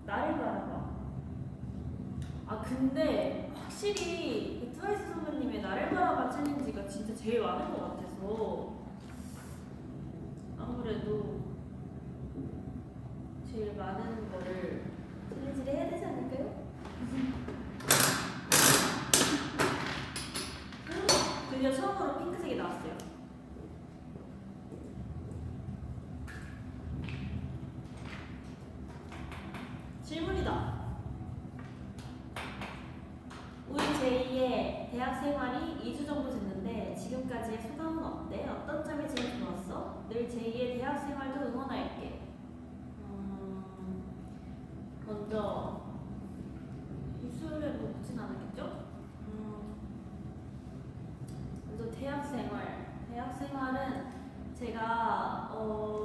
나를 바라봐. 근데 확실히 그 트와이스 선배님의 나를 바라봐 챌린지가 진짜 제일 많은 것 같아서 아무래도 제일 많은 거를 챌린지를 해야 되지 않을까요? 드디어 처음으로 핑크색이 나왔어요. 질문이다. 우리 제2의 대학 생활이 2주 정도 됐는데 지금까지의 소감은 어때? 어떤 점이 제일 좋았어? 늘 제2의 대학 생활도 응원할게. 먼저 입술에 뭐 묻진 않았겠죠? 먼저 대학 생활은 제가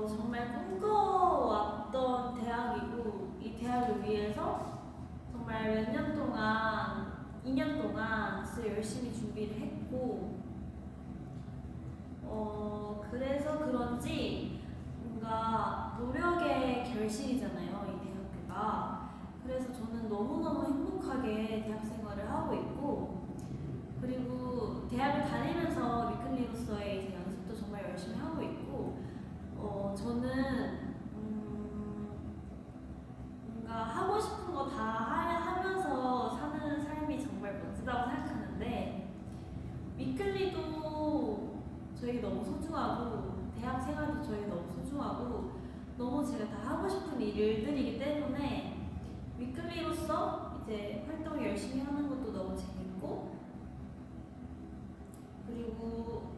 정말 꿈꿔왔던 대학이고 이 대학을 위해서 정말 몇 년 동안 2년 동안 진짜 열심히 준비를 했고 그래서 그런지 뭔가 노력의 결실이잖아요 이 대학교가. 그래서 저는 너무너무 행복하게 대학 생활을 하고 있고 그리고 대학을 다니면서 위클리로서의 이제 연습도 정말 열심히 하고 있고 저는 뭔가 하고 싶은 거 다 하면서 사는 삶이 정말 멋지다고 생각하는데 위클리도 저에게 너무 소중하고 대학 생활도 저에게 너무 소중하고 너무 제가 다 하고 싶은 일들이기 때문에 위클리로서 이제 활동을 열심히 하는 것도 너무 재밌고 그리고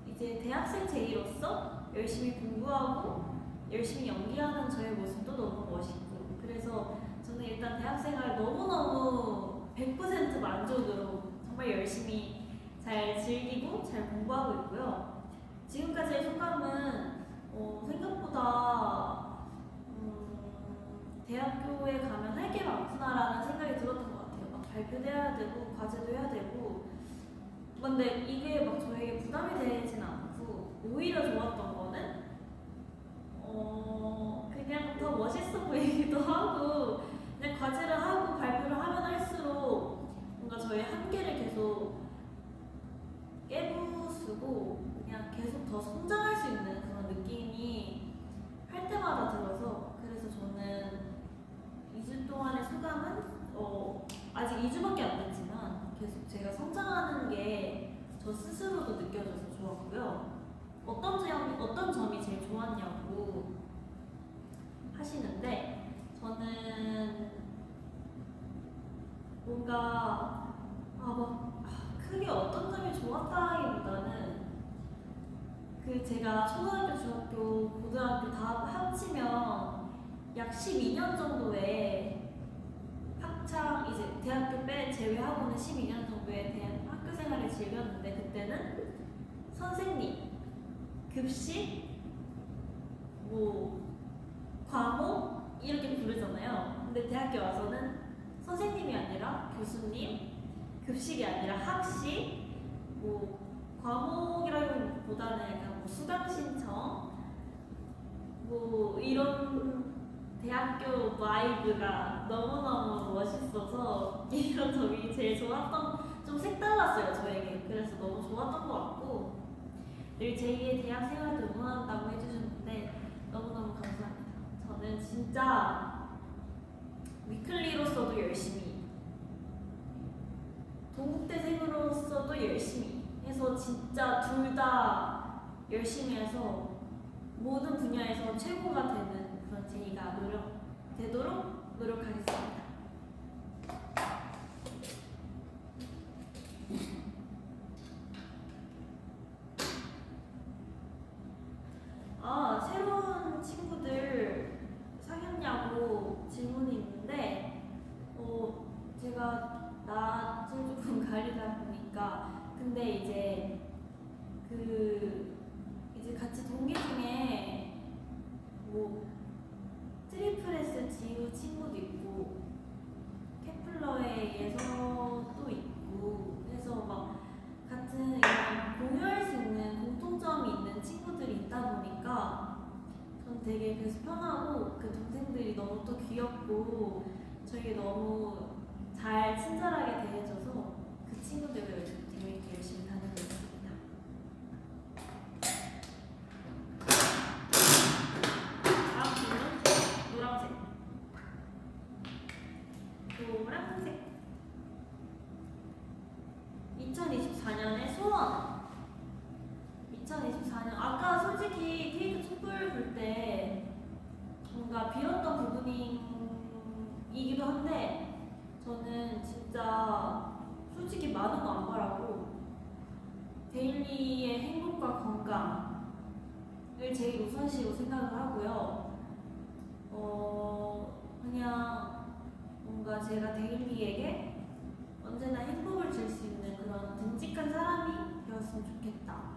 이제 대학생 제이로서 열심히 공부하고 열심히 연기하는 저의 모습도 너무 멋있고 그래서 저는 일단 대학생활 너무너무 100% 만족으로 정말 열심히 잘 즐기고 잘 공부하고 있고요. 지금까지의 소감은 생각보다 대학교에 가면 할 게 많구나라는 생각이 들었던 것 같아요. 막 발표도 해야 되고 과제도 해야 되고 근데 이게 막 저에게 부담이 되진 않고 오히려 좋았던 거는 그냥 더 멋있어 보이기도 하고 그냥 과제를 하고 발표를 하면 할수록 뭔가 저의 한계를 계속 쓰고 그냥 계속 더 성장할 수 있는 그런 느낌이 할 때마다 들어서, 그래서 저는 2주 동안의 소감은 아직 2주밖에 안 됐지만 계속 제가 성장하는 게 저 스스로도 느껴져서 좋았고요. 어떤 점이 제일 좋았냐고 하시는데, 저는 뭔가 크게 어떤 점이 좋았다기보다는 그 제가 초등학교, 중학교, 고등학교 다 합치면 약 12년 정도의 학창, 이제 대학교 제외하고는 12년 정도의 대학 학교 생활을 즐겼는데, 그때는 선생님, 급식, 뭐 과목 이렇게 부르잖아요. 근데 대학교 와서는 선생님이 아니라 교수님, 급식이 아니라 학식, 뭐 과목이라기보다는 약간 뭐 수강 신청, 뭐 이런 대학교 바이브가 너무너무 멋있어서 이런 점이 제일 좋았던, 좀 색달랐어요 저에게. 그래서 너무 좋았던 것 같고, 늘 제2의 대학 생활도 응원한다고 해주셨는데 너무너무 감사합니다. 저는 진짜 위클리로서도 열심히, 동국대생으로서도 열심히 해서 진짜 둘 다 열심히 해서 모든 분야에서 최고가 되는 그런 제이가 되도록 노력하겠습니다. 새로운 친구들 사귀었냐고 질문이 있는데, 제가 낯을 조금 가리다 보니까, 근데 이제 같이 동기 중에 뭐 트리플 S 지우 친구도 있고 케플러에 예서도 있고 해서 막 같은 이런 공유할 수 있는 공통점이 있는 친구들이 있다 보니까 전 되게 그래서 편하고, 그 동생들이 너무 또 귀엽고 저에게 너무 잘 친절하게 대해줘서 그 친구들과 재밌게 열심히 다니고 있습니다. 다음 질문, 노란색. 2024년의 소원. 2024년, 아까 솔직히 케이크 촛불 불 때 뭔가 빌었던 부분이기도 한데, 저는 진짜 솔직히 많은 거 안 바라고 데일리의 행복과 건강을 제일 우선시로 생각을 하고요. 그냥 뭔가 제가 데일리에게 언제나 행복을 줄 수 있는 그런 듬직한 사람이 되었으면 좋겠다.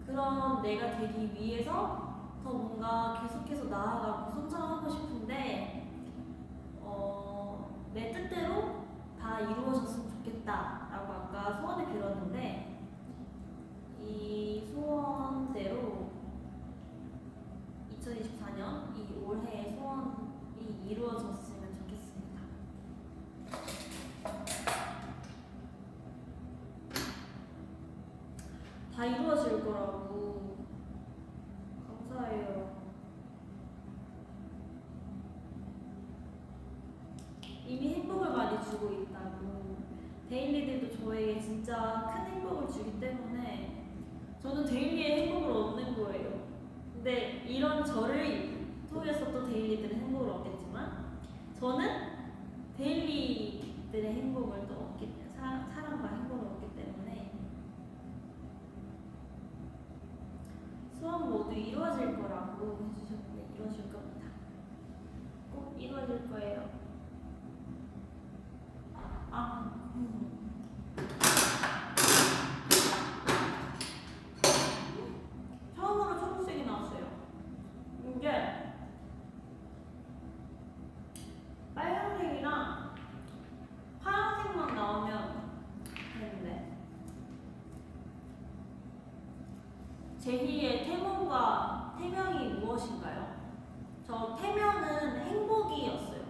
그런 내가 되기 위해서 더 뭔가 계속해서 나아가고 성장하고 싶은데, 내 뜻대로 다 이루어졌으면 좋겠다라고 아까 소원을 빌었는데, 이 소원대로 2024년 이 올해의 소원이 이루어졌으면 좋겠습니다. 다 이루어질 거라고. 감사해요. 이미 행복을 많이 주고 있다고. 데일리들도 저에게 진짜 큰 행복을 주기 때문에 저는 데일리의 행복을 얻는 거예요. 근데 이런 저를 통해서 또 데일리들의 행복을 얻겠지만, 저는 데일리들의 행복을 또 얻기, 사랑과 행복을 얻기 때문에 소원 모두 이루어질 거라고 해주셨는데 이루어질 겁니다. 꼭 이루어질 거예요. 처음으로 초록색이 나왔어요. 이게 빨간색이랑 파란색만 나오면 되는데, 제희의 태명이 무엇인가요? 저 태명은 행복이었어요.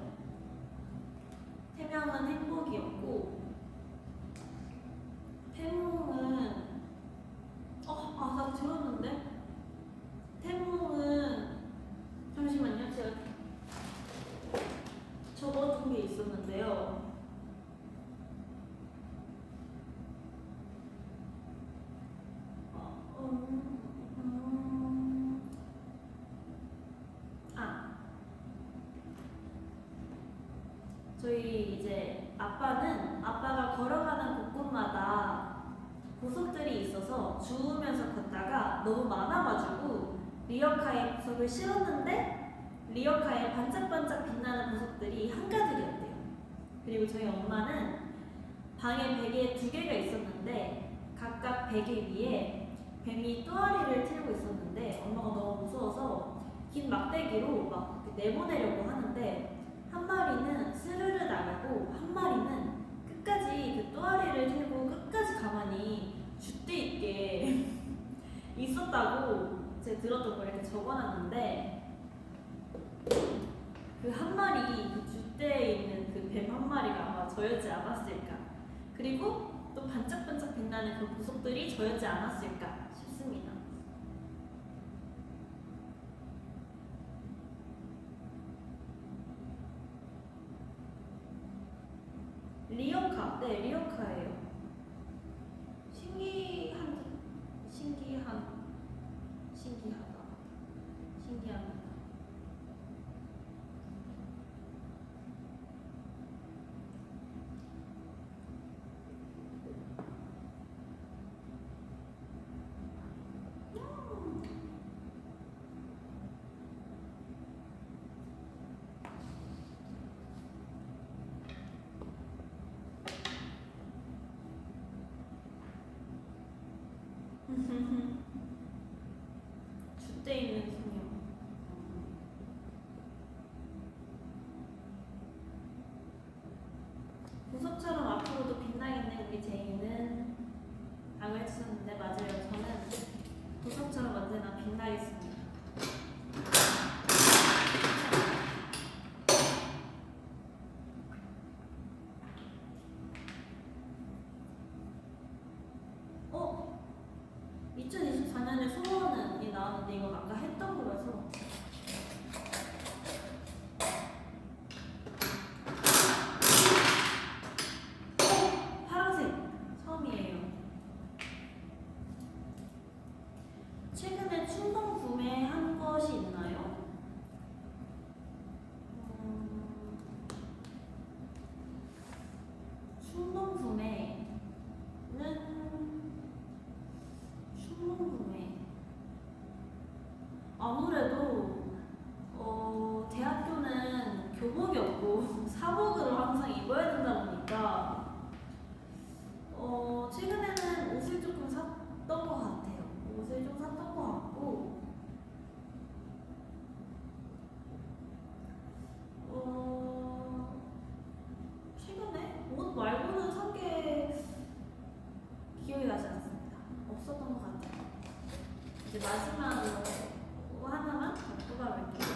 태명은 행복이었고, 태몽은 주우면서 걷다가 너무 많아가지고 리어카에 보석을 실었는데 리어카에 반짝반짝 빛나는 보석들이 한가득이었대요. 그리고 저희 엄마는 방에 베개 2개가 있었는데 각각 베개 위에 뱀이 또아리를 틀고 있었는데 엄마가 너무 무서워서 긴 막대기로 막 이렇게 내보내려고 하는데 한 마리는 스르르 나가고 한 마리는 끝까지 그 또아리를 틀고 끝까지 가만히 줏대 있게 있었다고 제가 들었던 걸 이렇게 적어놨는데 그 한 마리 그 줏대에 있는 그 뱀 한 마리가 아마 저였지 않았을까. 그리고 또 반짝반짝 빛나는 그 보석들이 저였지 않았을까 싶습니다. 리어카, 네 리어카예요. 신기하다, 신기합니다. 줏대 있는 소녀. 보석처럼 앞으로도 빛나겠네 우리 제이는 라고 해주셨는데 맞아요. 저는 보석처럼 언제나 빛나겠습니다. 어? 2024년에 소원이 나왔는데 이거 아까 했던 거라서 파란색 처음이에요. 최근에 충동 구매한 것이 있나요? 충동 구매 아무래도 대학교는 교복이 없고 사복으로 항상 입어야 된다 보니까 최근에는 옷을 조금 샀던 것 같아요. 옷을 좀 샀던 것 같고 최근에 옷 말고는 산 게 기억이 나지 않습니다. 없었던 것 같아요. 이제 마지막으로 하나만 더 뽑아볼게요.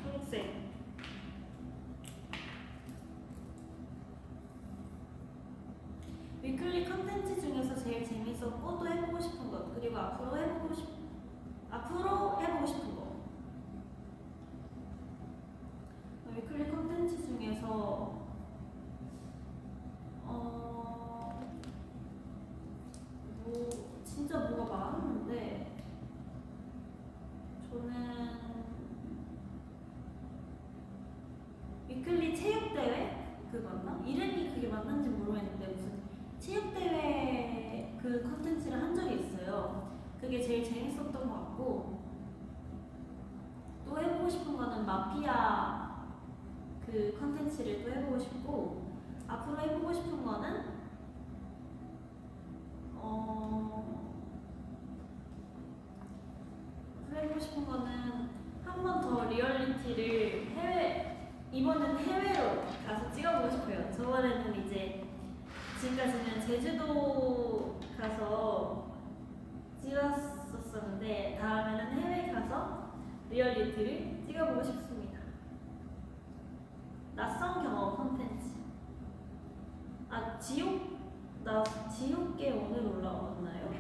초록색. 위클리 컨텐츠 중에서 제일 재밌었고 또 해보고 싶은 것 그리고 앞으로 해보고 싶은 거. 위클리 컨텐츠 중에서 진짜 뭐가 많았는데 저는 위클리 체육대회 그 맞나? 이름이 그게 맞는지 모르겠는데 무슨 체육대회 그 컨텐츠를 한 적이 있어요. 그게 제일 재밌었던 것 같고 또 해보고 싶은 거는 마피아 그 컨텐츠를 또 해보고 싶고 앞으로 해보고 싶은 거는 해보고 싶은 거는 한 번 더 리얼리티를 이번엔 해외로 가서 찍어보고 싶어요. 저번에는 이제 지금까지는 제주도 가서 찍었었는데 다음에는 해외 가서 리얼리티를 찍어보고 싶습니다. 낯선 경험 콘텐츠. 지옥계 오늘 올라왔나요?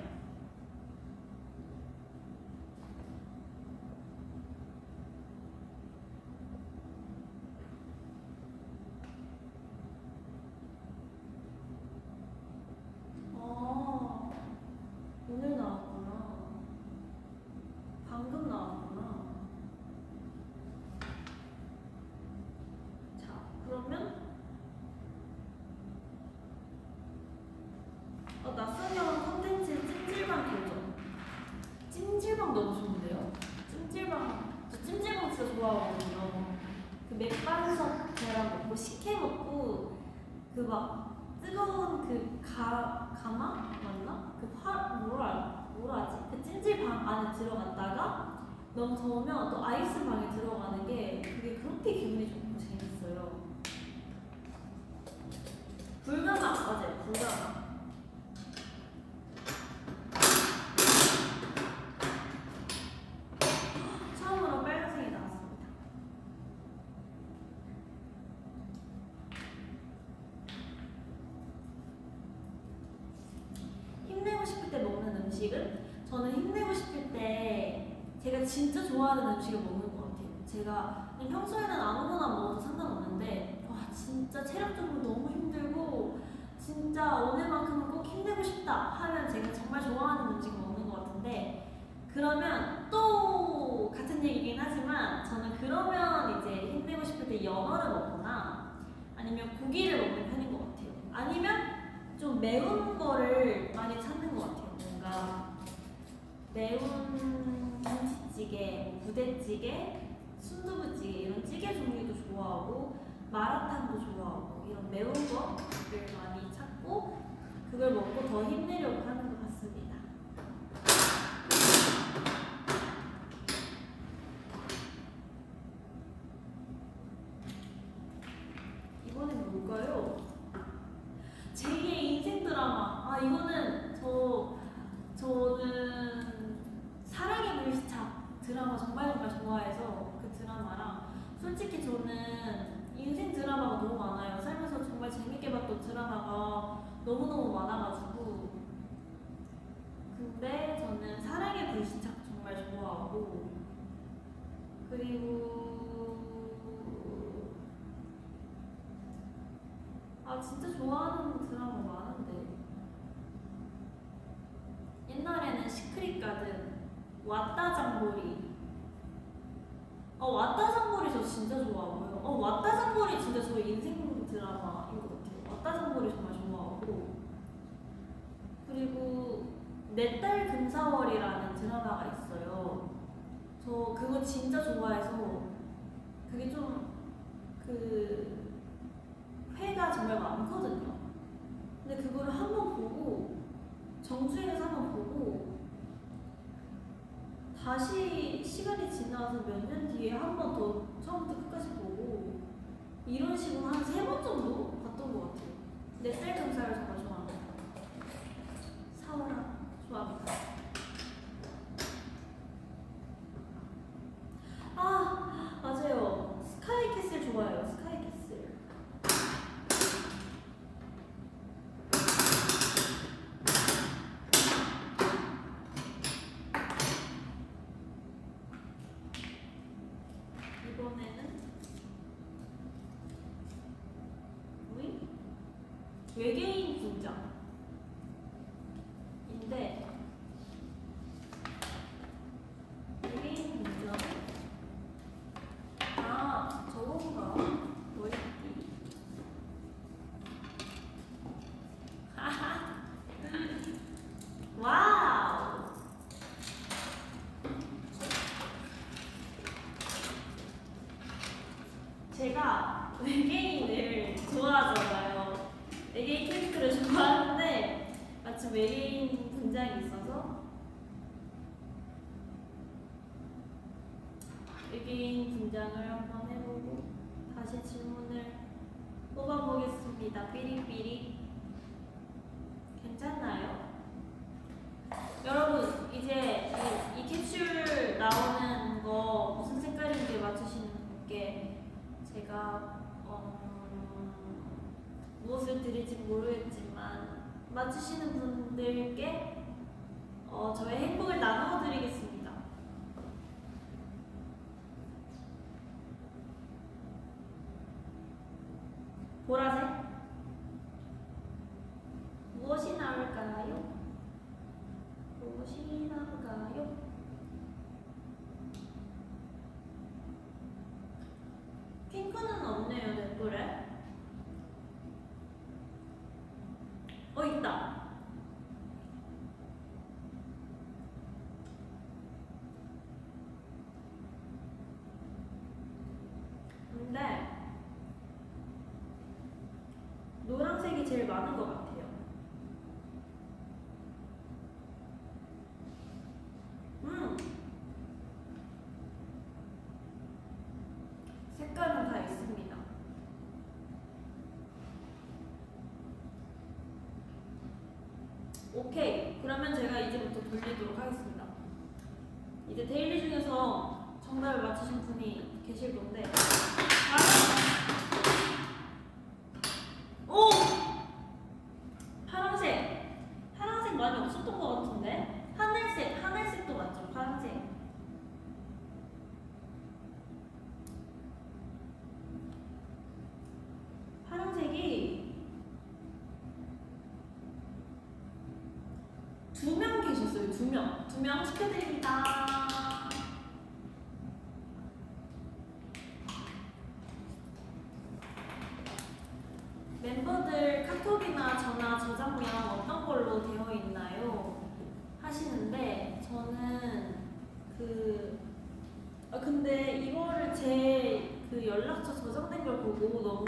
오늘 나왔구나. 방금 나왔구나. 자, 그러면 찜질방 너무 좋은데요? 저 찜질방 진짜 좋아하거든요. 그 맥반석 계란 먹고 식혜 먹고 그 막 뜨거운 그 가마 맞나? 그 뭐라 하지? 그 찜질방 안에 들어갔다가 너무 더우면 또 아이스방에 들어가는 게 그게 그렇게 기분이 좋고 재밌어요. 불가마 맞아요. 불가마. 처음으로 빨간색이 나왔습니다. 힘내고 싶을 때 먹는 음식은 저는 힘내고 싶을 때 제가 진짜 좋아하는 음식을 먹는 것 같아요. 제가 평소에는 아무거나 먹어도 상관없는데 와 진짜 체력적으로 너무 힘들고 진짜 오늘만큼은 꼭 힘내고 싶다 하면 제가 정말 좋아하는 음식을 먹는 것 같은데 그러면 또 같은 얘기긴 하지만 저는 그러면 이제 힘내고 싶을 때 연어를 먹거나 아니면 고기를 먹는 편인 것 같아요. 아니면 좀 매운 거를 많이 찾는 것 같아요. 뭔가 매운 김치찌개, 뭐 부대찌개, 순두부찌개 이런 찌개 종류도 좋아하고 마라탕도 좋아하고 이런 매운 거를 많이 찾고 그걸 먹고 더 힘내려고 하는 것 같습니다. 이번엔 뭘까요? 제2의 인생 드라마. 이거는 저는 사랑의 불시착 드라마 정말 좋아해서 그 드라마랑 솔직히 저는 인생 드라마가 너무 많아요. 살면서 정말 재밌게 봤던 드라마가 너무너무 많아가지고 근데 저는 사랑의 불시착 정말 좋아하고 그리고 진짜 좋아하는 드라마 많은데 옛날에는 시크릿 가든, 왔다 장보리 왔다 장보리 저 진짜 좋아하고요. 왔다 장보리 진짜 저의 인생 드라마인 것 같아요. 왔다 장보리 정말 좋아하고 그리고 내 딸 금사월이라는 드라마가 있어요. 저 그거 진짜 좋아해서 그게 좀 회가 정말 많거든요. 근데 그거를 한번 보고 정주행해서 한번 보고 다시 시간이 지나서 몇 년 뒤에 한 번 더 처음부터 끝까지 보고 이런 식으로 한 3번 정도 봤던 것 같아요. 내 딸 금사를 정말 좋아합니다. 사월아 좋아합니다. 맞아요. 스카이캐슬 좋아해요. 스카이캐슬. 이번에는 외계인 분장인데 외계인 분장 저건가? 뭐였지? 와우! 제가 외계인을 좋아하잖아요. 외계인 캐릭터를 좋아하는데 마침 외계인 분장이 있어서 외계인 분장을 한번 해보고 다시 질문을 뽑아보겠습니다. 삐리삐리. 괜찮나요? 여러분 이제 이 캡슐 나오는 거 무슨 색깔인지 맞추시는 분께 제가 무엇을 드릴지 모르겠지만 맞추시는 분들께 저의 행복을 나누어 드리겠습니다. 보라색? 무엇이 나올까요? 무엇이 나올까요? 핑크는 없네요, 댓글에. 있다. 많은 것 같아요. 색깔은 다 있습니다. 오케이. 그러면 제가 이제부터 돌리도록 하겠습니다. 이제 데일리 중에서 정답을 맞추신 분이 계실 건데. 오! 파란색. 파란색 많이 없었던 것 같은데. 하늘색. 하늘색도 맞죠? 파란색. 파란색이 2명 계셨어요. 2명. 2명 축하드립니다. 멤버들 카톡이나 전화 저장면 어떤 걸로 되어 있나요? 하시는데 저는 근데 이거를 제 그 연락처 저장된 걸 보고 너무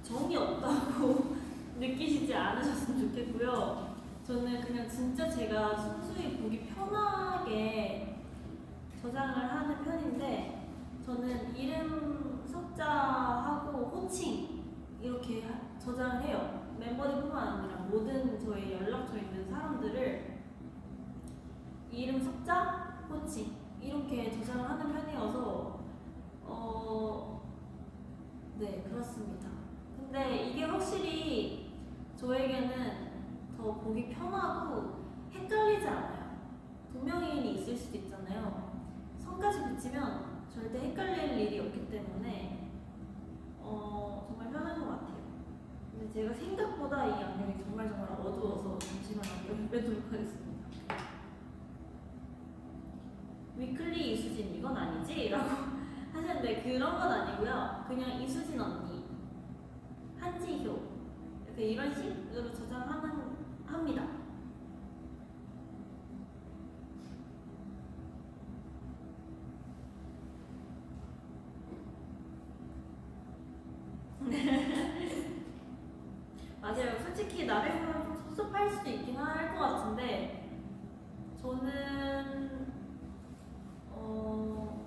정이 없다고 느끼시지 않으셨으면 좋겠고요. 저는 그냥 진짜 제가 순수히 보기 편하게 저장을 하는 편인데 저는 이름 석자하고 호칭 이렇게 저장을 해요. 멤버들뿐만 아니라 모든 저희 연락처에 있는 사람들을 이름 석자, 호칭 이렇게 저장을 하는 편이어서 네, 그렇습니다. 근데 이게 확실히 저에게는 더 보기 편하고 헷갈리지 않아요. 동명이인이 있을 수도 있잖아요. 성까지 붙이면 절대 헷갈릴 일이 없기 때문에 정말 편한 것 같아요. 근데 제가 생각보다 이 안경이 정말 어두워서 잠시만 안경을 빼도록 하겠습니다. 위클리 이수진 이건 아니지? 라고 하셨는데 그런 건 아니고요. 그냥 이수진 언니, 한지효 이렇게 이런 식으로 합니다. 맞아요. 솔직히 나를 보면 좀 섭섭할 수도 있긴 할 것 같은데 저는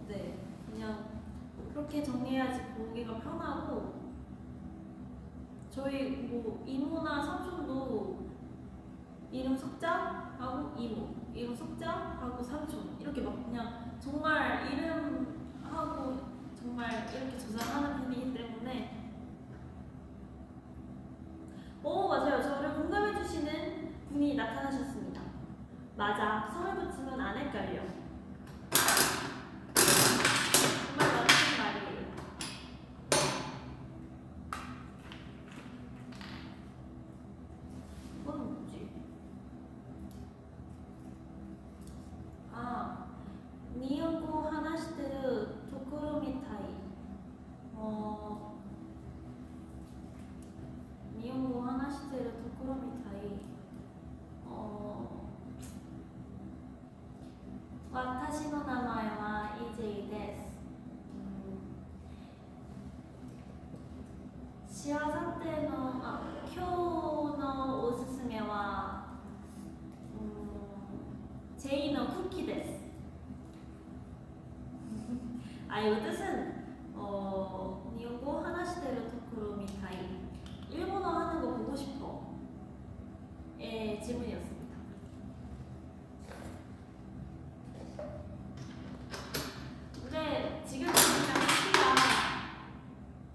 네, 그냥 그렇게 정리해야지 보기가 편하고 저희 뭐 이모나 삼촌도 이름 석자하고 이모, 이름 석자하고 삼촌 이렇게 막 그냥 정말 이름하고 정말 이렇게 저장하는 편이기 때문에 맞아요. 저를 공감해주시는 분이 나타나셨습니다. 맞아. 성을 붙이면 안 헷갈려. 정말 맞는 말이에요. 이건 뭐지? 니혼고 하나시테르 토코로미타이. 니혼고 하나시테르 토코로미타이. 와타시 노 나마에 wa 이제이 데스. 幸せっての今日のおすすめはジェイのクッキーです。이 뜻은 일본어話してるところみたい. 일본어 하는 거 보고 싶어. 의 질문이었습니다. 근데 지금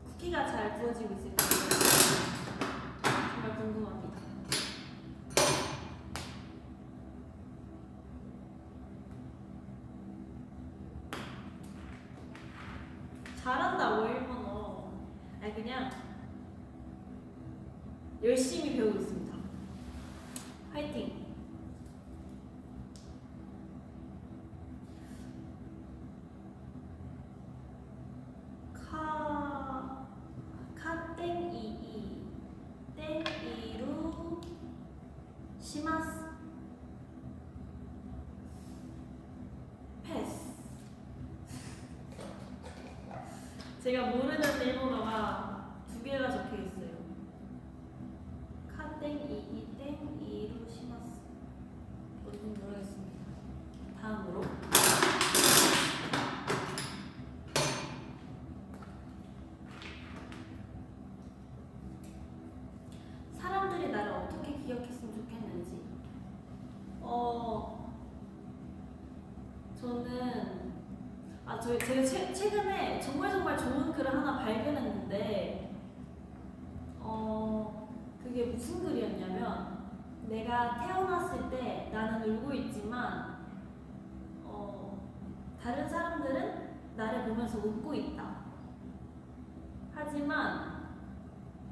쿠키가 잘 구워지고 있을까요? 정말 궁금합니다. 잘한다고 일본어. 그냥 열심히 배우고 있습니다. 화이팅! 카땡이이 땡이루 시마스 패스. 제가 모르는 일본어가 2개가 적혀 있어요. 제가 최근에 정말 좋은 글을 하나 발견했는데, 그게 무슨 글이었냐면, 내가 태어났을 때 나는 울고 있지만, 다른 사람들은 나를 보면서 웃고 있다. 하지만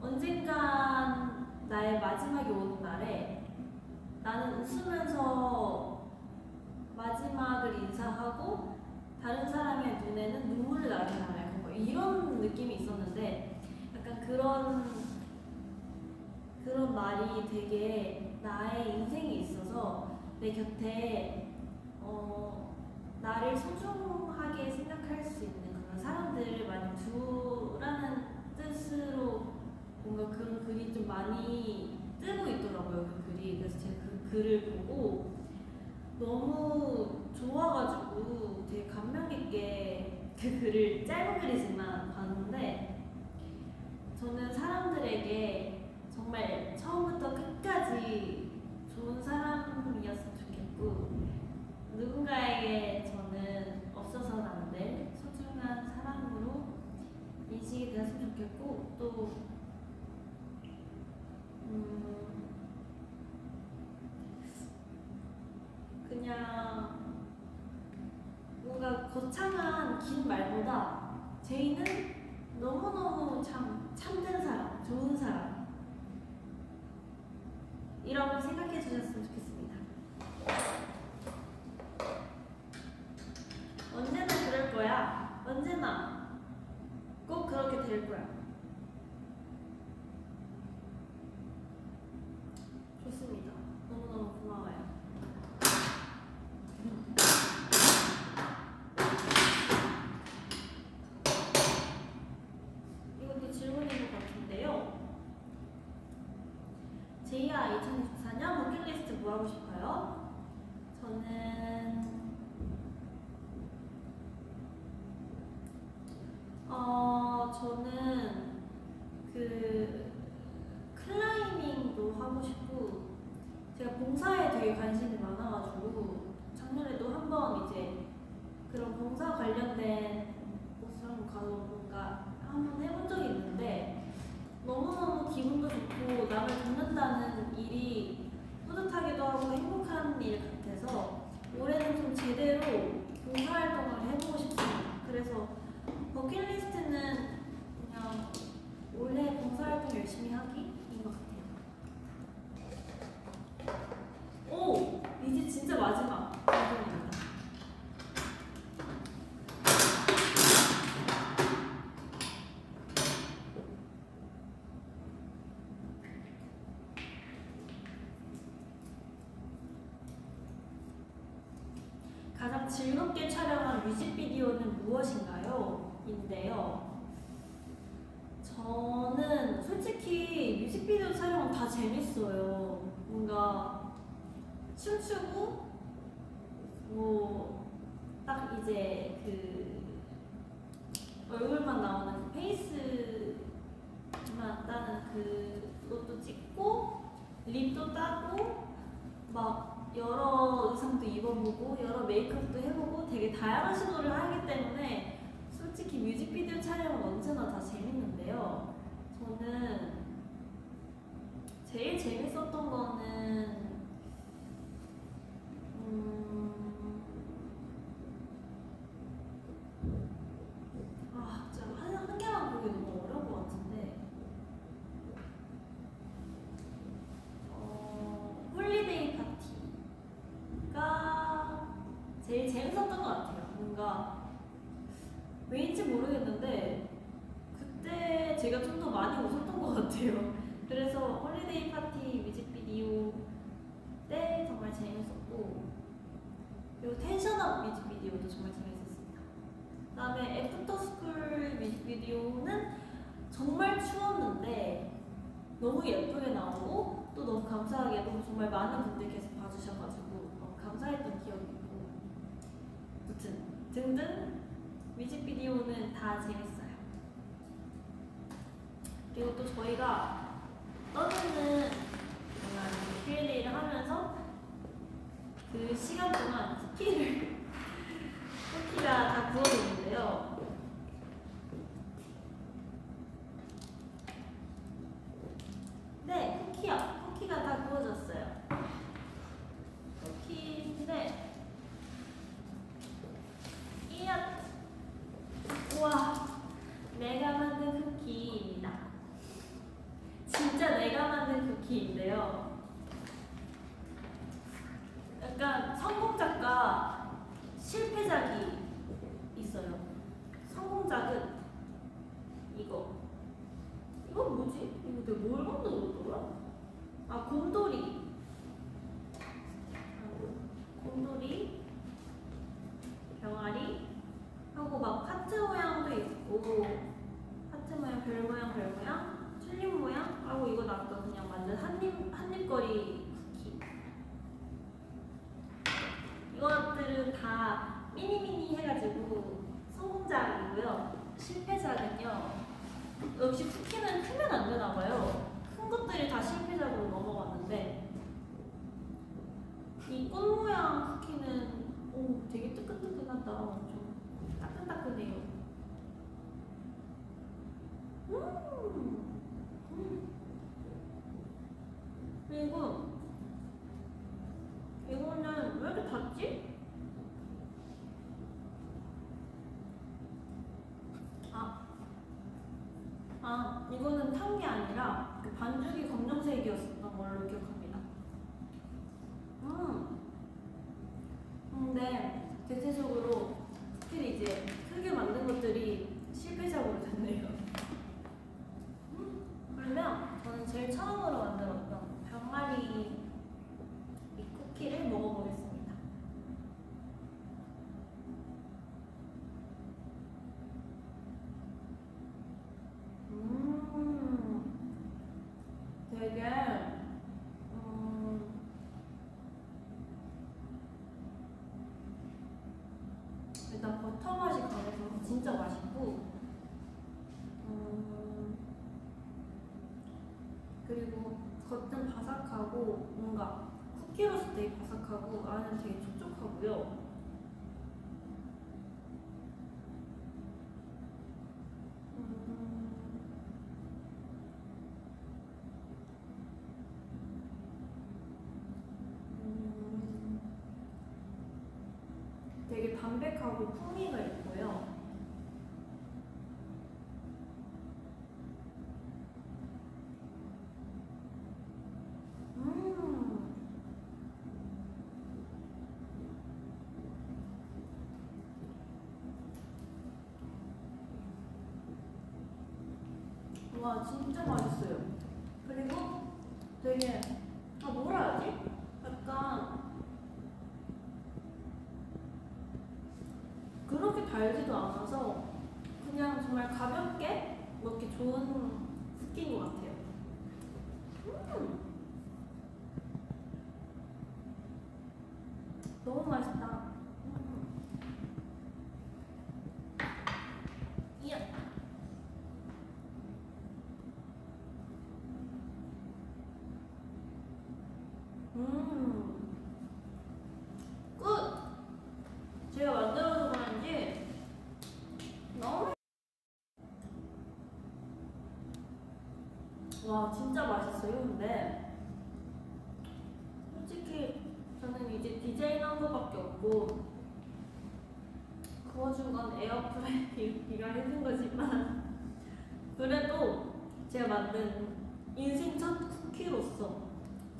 언젠간 나의 마지막이 오는 날에 나는 웃으면서 마지막을 인사하고 다른 사람의 눈에는 눈물을 나게 할 거예요. 이런 느낌이 있었는데 약간 그런 말이 되게 나의 인생에 있어서 내 곁에 나를 소중하게 생각할 수 있는 그런 사람들을 많이 두라는 뜻으로 뭔가 그런 글이 좀 많이 뜨고 있더라고요. 그 글이. 그래서 제가 그 글을 보고 너무 좋아가지고 되게 감명 깊게 그 글을 짧은 글이지만 봤는데, 저는 사람들에게 정말 처음부터 끝까지 좋은 사람이었으면 좋겠고, 누군가에게 저는 없어서는 안 될 소중한 사람으로 인식이 되었으면 좋겠고, 또 그냥 뭔가 거창한 긴 말보다 제이는 너무너무 참된 사람, 좋은 사람 이라고 생각해 주셨으면 좋겠습니다. 언제나 그럴 거야. 언제나 꼭 그렇게 될 거야. 좋습니다. 너무너무 고마워요. 이것도 질문인 것 같은데요. 제이야 2024년 버킷리스트 뭐 하고 싶어요? 저는 그 클라이밍도 하고 싶고, 제가 봉사에 되게 관심이 많아가지고 작년에도 한번 이제 그런 봉사 관련된 곳을 한번 가서 뭔가 한번 해본 적이 있는데 너무너무 기분도 좋고 남을 돕는다는 일이 뿌듯하기도 하고 행복한 일 같아서 올해는 좀 제대로 봉사활동을 해보고 싶습니다. 그래서 버킷리스트는 그냥 올해 봉사활동 열심히 하기인 것 같아요. 오! 이제 진짜 마지막 질문입니다. 가장 즐겁게 촬영한 뮤직비디오는 무엇인가요? 인데요. 저는 솔직히 뮤직비디오 촬영은 다 재밌어요. 뭔가 춤추고 뭐 딱 이제 그 얼굴만 나오는 그 페이스만 따는 그것도 찍고 립도 따고 막 여러 의상도 입어보고 여러 메이크업도 해보고 되게 다양한 시도를 하기 때문에 솔직히 뮤직비디오 촬영은 언제나 다 재밌는데요. 저는 제일 재밌었던 거는 진짜 한 개만 보기 너무 어려운 것 같은데 홀리데이 파티가 제일 재밌었던 것 같아요. 뭔가 왜인지 모르겠는데 그때 제가 좀 더 많이 웃었던 것 같아요. 그래서 홀리데이 파티 뮤직비디오 때 정말 재밌었고, 그리고 텐션업 뮤직비디오도 정말 재밌었습니다. 그 다음에 애프터스쿨 뮤직비디오는 정말 추웠는데 너무 예쁘게 나오고 또 너무 감사하게도 정말 많은 분들께서 봐주셔가지고 감사했던 기억이 있고, 무튼 등등 뮤직비디오는 다 재밌어요. 그리고 또 저희가 떠드는 Q&A를 하면서 그 시간 동안 쿠키가 다 구워졌는데요. 곰돌이, 병아리 하고 막 하트 모양도 있고 하트 모양, 별 모양, 별 모양, 튤립 모양 하고 이건 아까 그냥 만든 한입거리 쿠키. 이것들은 다 미니미니 해가지고 성공작이고요. 실패작은요. 역시 쿠키는 크면 안 되나 봐요. 큰 것들이 다 실패작으로 넘어갔는데 이 꽃 모양 쿠키는 되게 뜨끈뜨끈하다. 좀 따끈따끈해요. 그리고 이거는 왜 이렇게 닿지? 이거는 탄 게 아니라 그 반죽이 검정색이었던 걸로 기억합니다. 근데 대체적으로 쿠키를 이제 크게 만든 것들이 실패작으로 됐네요. 그러면 저는 제일 처음으로 만들었던 병아리 이 쿠키를 먹어보겠습니다. 되게 일단 버터 맛이 강해서 진짜 맛있고 그리고 겉은 바삭하고 뭔가 쿠키로서 되게 바삭하고 안은 되게 촉촉하고요. 되게 담백하고 풍미가 있고요. 와 진짜 맛있어요. 그리고 되게 뭐라 해야지? 약간 그렇게 달지도 않아서 그냥 정말 가볍게 먹기 좋은 쿠키인 것 같아요. 너무 맛있다. 이야. 끝! 제가 만들어서 그런지 너무 와 진짜 맛있어요. 근데 솔직히 저는 이제 디자인한 거밖에 없고 구워준 건 에어프라이기가 해준 거지만 그래도 제가 만든 인생 첫 쿠키로서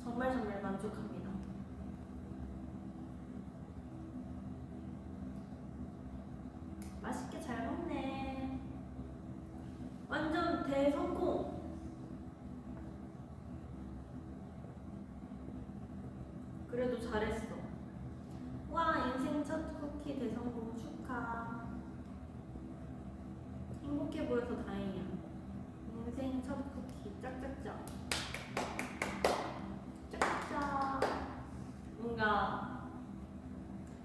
정말 만족합니다. 맛있게 잘 먹네. 완전 대성공. 그래도 잘했어. 와 인생 첫 쿠키 대성공 축하. 행복해 보여서 다행이야. 인생 첫 쿠키 짝짝짝. 짝짝짝. 뭔가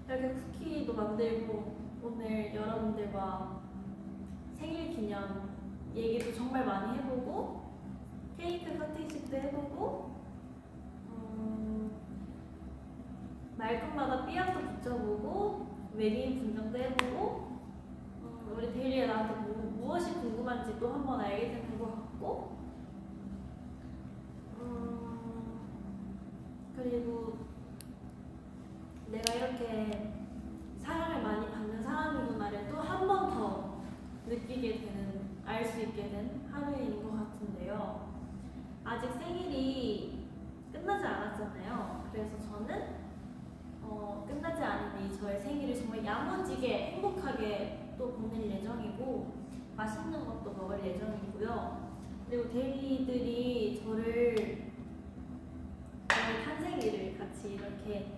이렇게 쿠키도 만들고 오늘 여러분들과 생일 기념 얘기도 정말 많이 해보고 케이크 커팅식도 해보고 말끝마다 삐약도 붙여보고 웨딩 분장도 해보고 우리 데일리가 나한테 무엇이 궁금한지 또 한번 알게 된 것 같고 그리고 내가 이렇게 사랑을 많이 받는 사람이구나를 또 한 번 더 느끼게 되는, 알 수 있게 된 하루인 것 같은데요. 아직 생일이 끝나지 않았잖아요. 그래서 저는 끝나지 않은 이 저의 생일을 정말 야무지게 행복하게 또 보낼 예정이고 맛있는 것도 먹을 예정이고요. 그리고 데일리들이 저의 탄생일을 같이 이렇게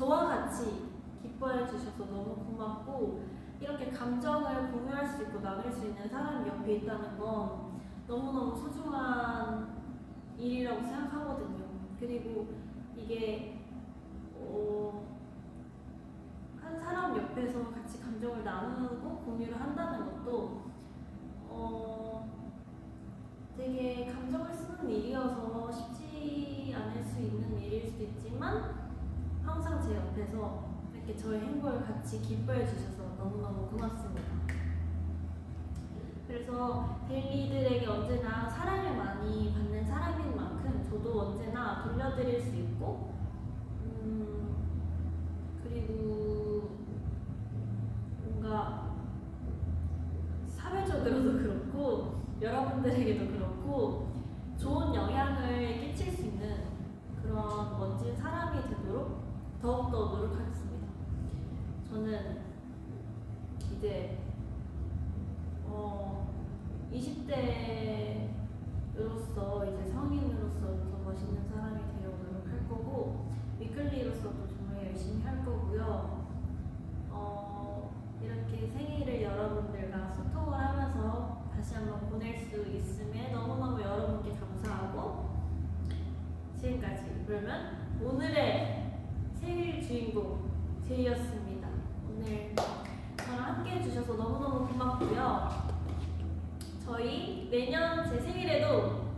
저와 같이 기뻐해 주셔서 너무 고맙고 이렇게 감정을 공유할 수 있고 나눌 수 있는 사람이 옆에 있다는 건 너무너무 소중한 일이라고 생각하거든요. 그리고 이게 한 사람 옆에서 같이 감정을 나누고 공유를 한다는 것도 되게 감정을 쓰는 일이어서 쉽지 않을 수 있는 일일 수도 있지만 항상 제 옆에서 이렇게 저의 행복을 같이 기뻐해 주셔서 너무너무 고맙습니다. 그래서 데일리들에게 언제나 사랑을 많이 받는 사람인 만큼 저도 언제나 돌려드릴 수 있고 그리고 뭔가 사회적으로도 그렇고 여러분들에게도 그렇고 좋은 영향을 끼칠 수 있는 그런 멋진 사람이 되도록 더욱더 노력하겠습니다. 저는 이제 20대로서 이제 성인으로서 더 멋있는 사람이 되려고 노력할 거고 위클리로서도 정말 열심히 할 거고요. 이렇게 생일을 여러분들과 소통을 하면서 다시 한번 보낼 수 있음에 너무너무 여러분께 감사하고 지금까지 그러면 오늘의 생일 주인공 제이였습니다. 오늘 저랑 함께 해주셔서 너무너무 고맙고요. 저희 내년 제 생일에도